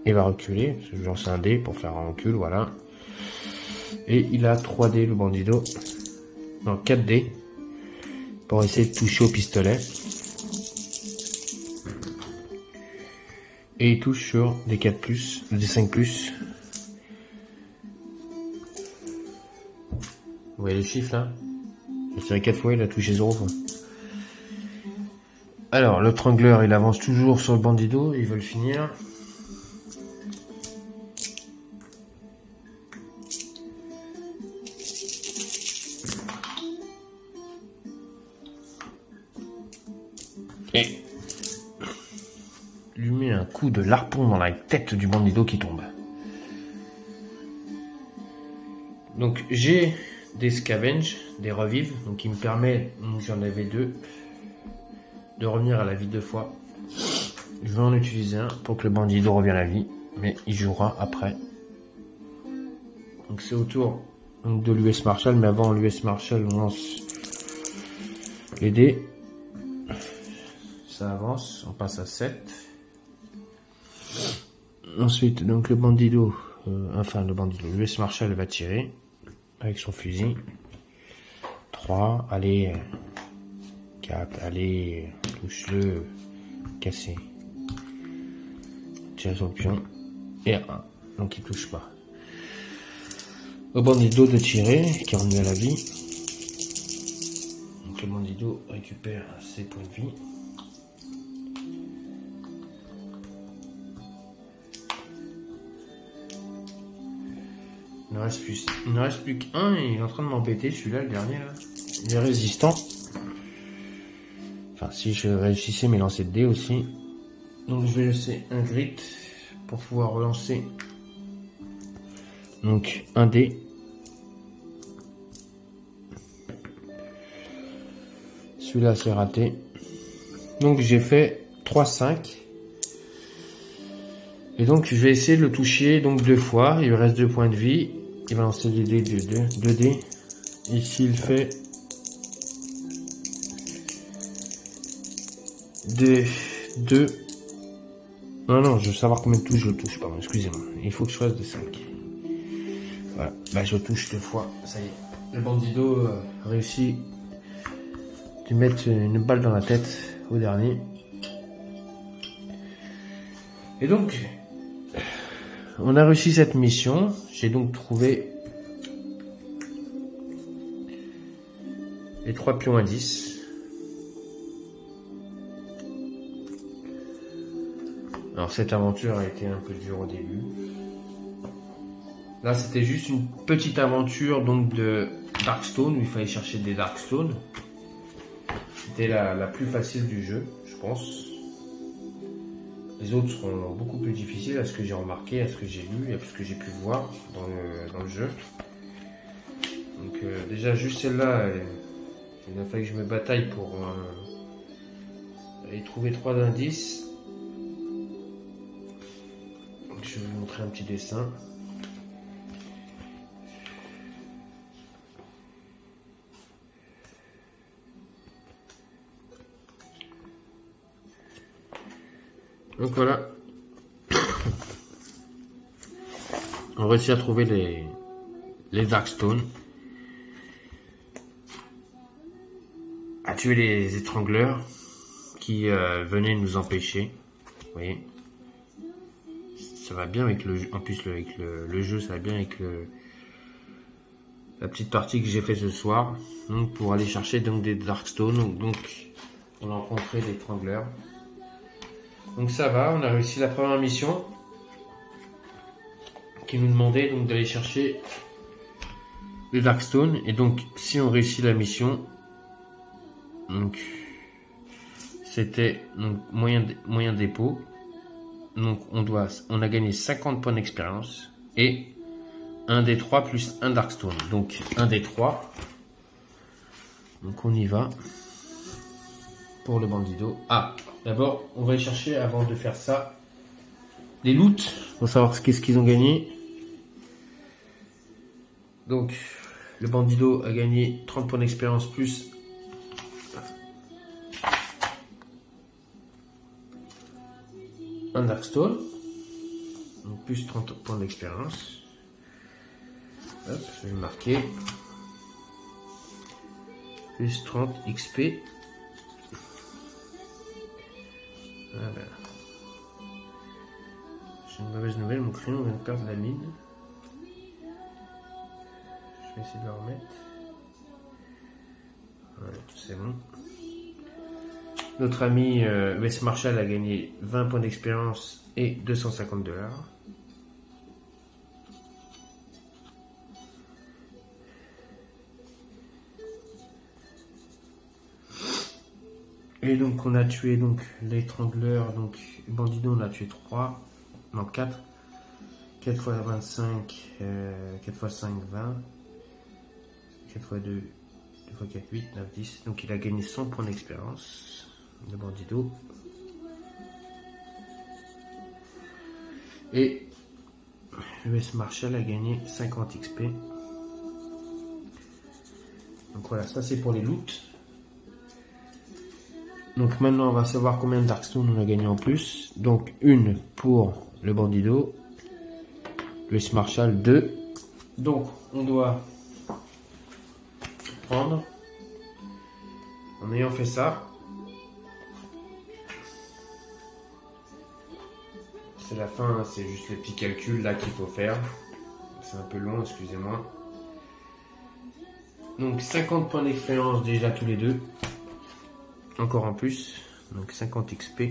il va reculer. Je lance un dé pour faire un recul, voilà. Et il a 3 dés, le bandido. Non, 4 dés. Pour essayer de toucher au pistolet. Et il touche sur des 4+, des 5+. Vous voyez les chiffres là? J'ai tiré 4 fois, il a touché 0 fois. Alors, le trangler, il avance toujours sur le bandido, il veut le finir. Et lui met un coup de larpon dans la tête du bandido qui tombe. Donc j'ai des scavenge, des revives, donc qui me permet, j'en avais 2, de revenir à la vie 2 fois. Je vais en utiliser un pour que le bandido revienne à la vie, mais il jouera après. Donc c'est au tour de l'US Marshall, mais avant l'US Marshall, on lance les dés. Ça avance, on passe à 7. Ensuite, donc le bandido, l'US Marshall va tirer avec son fusil. 3, allez, 4, allez, touche-le, cassé. Tire son pion, et 1, donc il touche pas. Au bandido de tirer, qui est revenu à la vie. Donc le bandido récupère ses points de vie. Il ne reste plus qu'un et il est en train de m'embêter, celui-là, le dernier, là. Il est résistant. Enfin, si je réussissais mes lancers de dés aussi. Donc je vais laisser un grit pour pouvoir relancer. Donc un dé. Celui-là c'est raté. Donc j'ai fait 3-5. Et donc je vais essayer de le toucher donc 2 fois. Il lui reste 2 points de vie. Il va lancer des dés de 2 dés. Ici il fait 2. Non, je veux savoir combien de touches je le touche, pardon, excusez-moi. Il faut que je fasse des 5. Voilà, bah je touche 2 fois, ça y est. Le bandido réussit de mettre une balle dans la tête au dernier. Et donc, on a réussi cette mission. J'ai donc trouvé les 3 pions à 10. Alors cette aventure a été un peu dure au début. Là c'était juste une petite aventure donc de Darkstone où il fallait chercher des Darkstone. C'était la plus facile du jeu, je pense. Les autres seront beaucoup plus difficiles à ce que j'ai remarqué, à ce que j'ai lu et à ce que j'ai pu voir dans le jeu. Donc déjà juste celle-là, il a fallu que je me bataille pour aller trouver 3 indices. Je vais vous montrer un petit dessin. Donc voilà. On réussit à trouver les Darkstone. À tuer les étrangleurs qui venaient nous empêcher. Vous voyez. Ça va bien avec le jeu. En plus, avec le jeu, ça va bien avec la petite partie que j'ai fait ce soir. Donc, pour aller chercher donc des Darkstone. Donc, on a rencontré des étrangleurs. Donc, ça va. On a réussi la première mission. Qui nous demandait donc d'aller chercher des Darkstone. Et donc, si on réussit la mission, donc, c'était moyen dépôt. Donc on a gagné 50 points d'expérience et un des 3 plus un Darkstone. Donc un des 3. Donc on y va pour le bandido. Ah, d'abord on va aller chercher avant de faire ça les loots pour savoir qu'est-ce qu'ils ont gagné. Donc le bandido a gagné 30 points d'expérience plus un Darkstone, donc plus 30 points d'expérience. Hop, je vais marquer plus 30 XP. Voilà. J'ai une mauvaise nouvelle, mon crayon vient de perdre la mine. Je vais essayer de la remettre. Voilà, c'est bon. Notre ami US Marshall a gagné 20 points d'expérience et 250 $. Et donc on a tué donc l'étrangleur, donc Bandido on a tué 3, non 4. 4 x 25, 4 x 5, 20. 4 x 2, 2 x 4, 8, 9, 10. Donc il a gagné 100 points d'expérience, le Bandido. Et l'US Marshall a gagné 50 XP. Donc voilà, ça c'est pour les loots. Donc maintenant on va savoir combien de Darkstone on a gagné en plus. Donc une pour le Bandido, l'US Marshall 2. Donc on doit prendre, en ayant fait ça, c'est la fin, c'est juste les petits calculs là qu'il faut faire. C'est un peu long, excusez-moi. Donc 50 points d'expérience déjà tous les deux. Encore en plus. Donc 50 XP.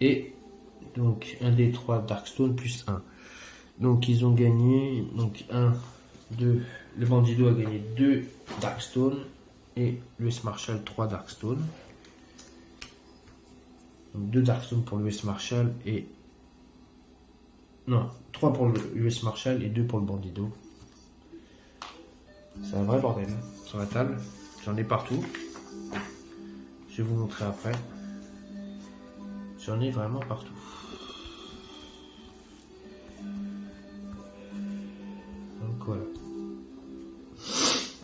Et donc un des 3 Darkstone plus 1. Donc ils ont gagné. Donc 1, 2. Le Bandido a gagné 2 Darkstone. Et l'US Marshall 3 Darkstone. Donc 2 Darkstone pour l'US Marshall et... Non, 3 pour l'US Marshall et 2 pour le Bandido. C'est un vrai bordel sur la table. J'en ai partout. Je vais vous montrer après. J'en ai vraiment partout.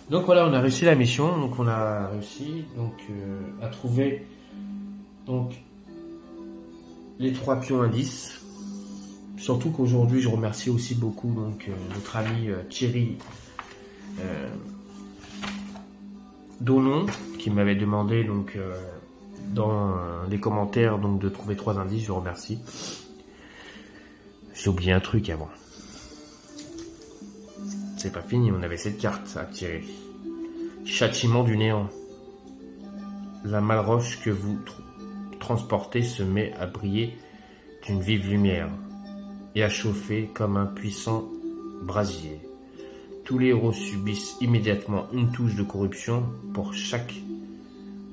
Donc voilà, on a réussi la mission. Donc on a réussi à trouver les 3 pions indices. Surtout qu'aujourd'hui, je remercie aussi beaucoup notre ami Thierry Donon qui m'avait demandé dans les commentaires de trouver 3 indices. Je vous remercie. J'ai oublié un truc avant. C'est pas fini, on avait cette carte à tirer. Châtiment du néant. La malroche que vous transportez se met à briller d'une vive lumière et à chauffer comme un puissant brasier. Tous les héros subissent immédiatement une touche de corruption pour chaque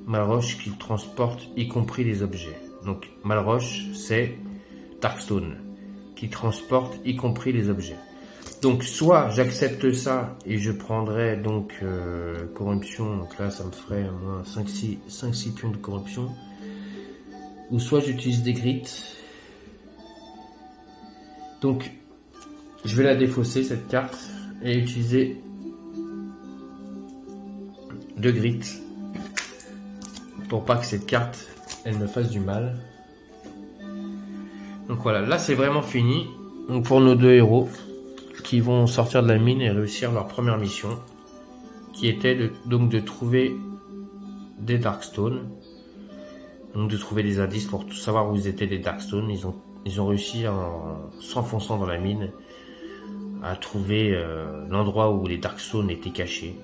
malroche qu'ils transportent, y compris les objets. Donc malroche, c'est Darkstone, qui transporte y compris les objets. Donc soit j'accepte ça et je prendrai corruption, donc là ça me ferait au moins 5-6 pions de corruption, ou soit j'utilise des grittes. Donc je vais la défausser cette carte et utiliser 2 grittes pour pas que cette carte elle me fasse du mal. Donc voilà, là c'est vraiment fini. Donc pour nos 2 héros qui vont sortir de la mine et réussir leur première mission, qui était de trouver des Darkstone, donc de trouver des indices pour savoir où étaient les Darkstone. Ils ont réussi en s'enfonçant dans la mine à trouver l'endroit où les Darkstone étaient cachés.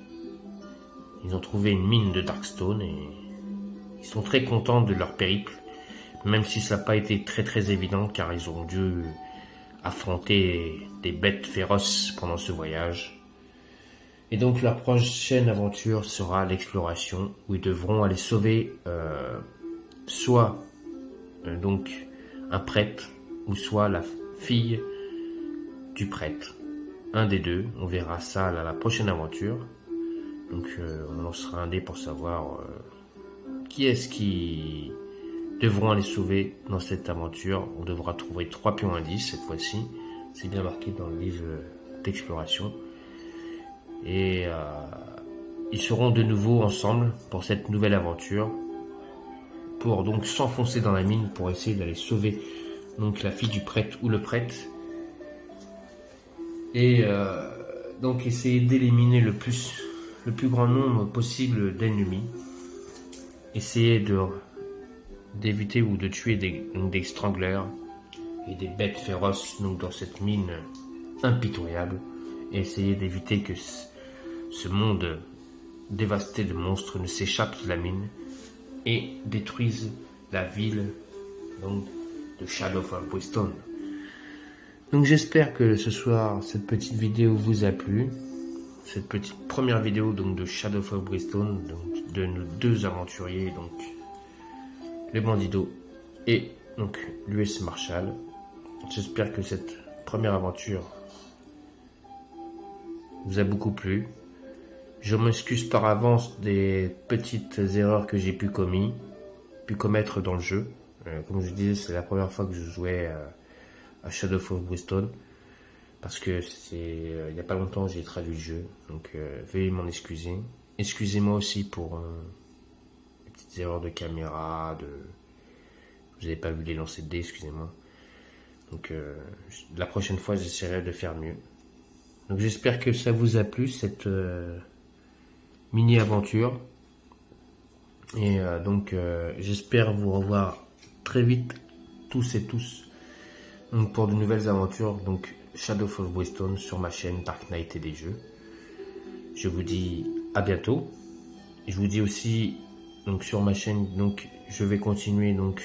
Ils ont trouvé une mine de Darkstone et ils sont très contents de leur périple, même si ça n'a pas été très évident car ils ont dû affronter des bêtes féroces pendant ce voyage. Et donc leur prochaine aventure sera l'exploration, où ils devront aller sauver soit un prêtre ou soit la fille du prêtre. Un des deux, on verra ça à la prochaine aventure. Donc on lancera un dé pour savoir qui est-ce qui devront aller sauver dans cette aventure. On devra trouver 3 pions indices cette fois-ci. C'est bien marqué dans le livre d'exploration. Et ils seront de nouveau ensemble pour cette nouvelle aventure. Pour donc s'enfoncer dans la mine pour essayer d'aller sauver la fille du prêtre ou le prêtre. Et donc essayer d'éliminer le plus grand nombre possible d'ennemis. Essayer d'éviter ou de tuer des strangleurs et des bêtes féroces dans cette mine impitoyable, et essayer d'éviter que ce monde dévasté de monstres ne s'échappe de la mine et détruise la ville de Shadow of Brimstone. Donc j'espère que ce soir cette petite vidéo vous a plu. cette petite première vidéo donc de Shadow of Brimstone, donc de nos deux aventuriers, donc les Bandidos et donc l'US Marshall. J'espère que cette première aventure vous a beaucoup plu. Je m'excuse par avance des petites erreurs que j'ai pu commettre dans le jeu. Comme je disais, c'est la première fois que je jouais à Shadow of Brimstone. Parce que il n'y a pas longtemps j'ai traduit le jeu. Donc veuillez m'en excuser. Excusez-moi aussi pour les petites erreurs de caméra. Vous n'avez pas vu les lancers de dés, excusez-moi. Donc la prochaine fois j'essaierai de faire mieux. Donc j'espère que ça vous a plu cette mini-aventure. Et donc j'espère vous revoir très vite, tous et tous, donc, pour de nouvelles aventures, donc Shadow of Brimstone sur ma chaîne Dark Knight et des jeux. Je vous dis à bientôt. Et je vous dis aussi, donc sur ma chaîne, donc je vais continuer donc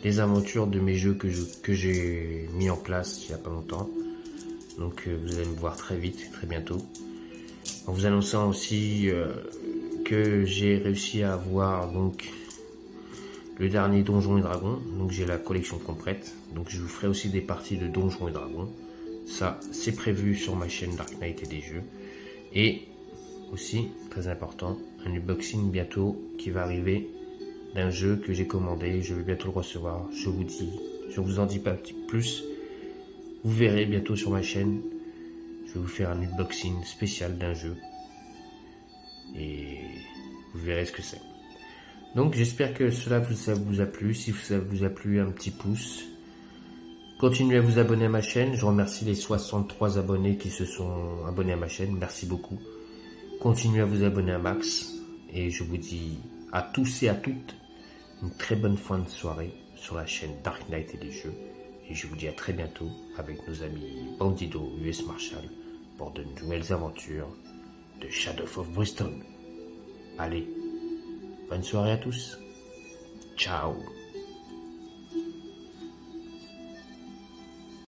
les aventures de mes jeux que j'ai mis en place il n'y a pas longtemps. Donc vous allez me voir très vite, très bientôt. En vous annonçant aussi que j'ai réussi à avoir donc le dernier Donjons et Dragons. Donc j'ai la collection complète. Donc je vous ferai aussi des parties de Donjons et Dragons. Ça c'est prévu sur ma chaîne Dark Knight et des jeux. Et aussi, très important, un unboxing bientôt qui va arriver d'un jeu que j'ai commandé. Je vais bientôt le recevoir. Je vous en dis pas plus. Vous verrez bientôt sur ma chaîne. Je vais vous faire un unboxing spécial d'un jeu. Et vous verrez ce que c'est. Donc j'espère que ça vous a plu. Si ça vous a plu, un petit pouce. Continuez à vous abonner à ma chaîne. Je remercie les 63 abonnés qui se sont abonnés à ma chaîne. Merci beaucoup. Continuez à vous abonner à max. Et je vous dis à tous et à toutes une très bonne fin de soirée sur la chaîne Dark Knight et des jeux. Et je vous dis à très bientôt avec nos amis Bandidos US Marshall pour de nouvelles aventures de Shadow of Brimstone. Allez, bonne soirée à tous. Ciao.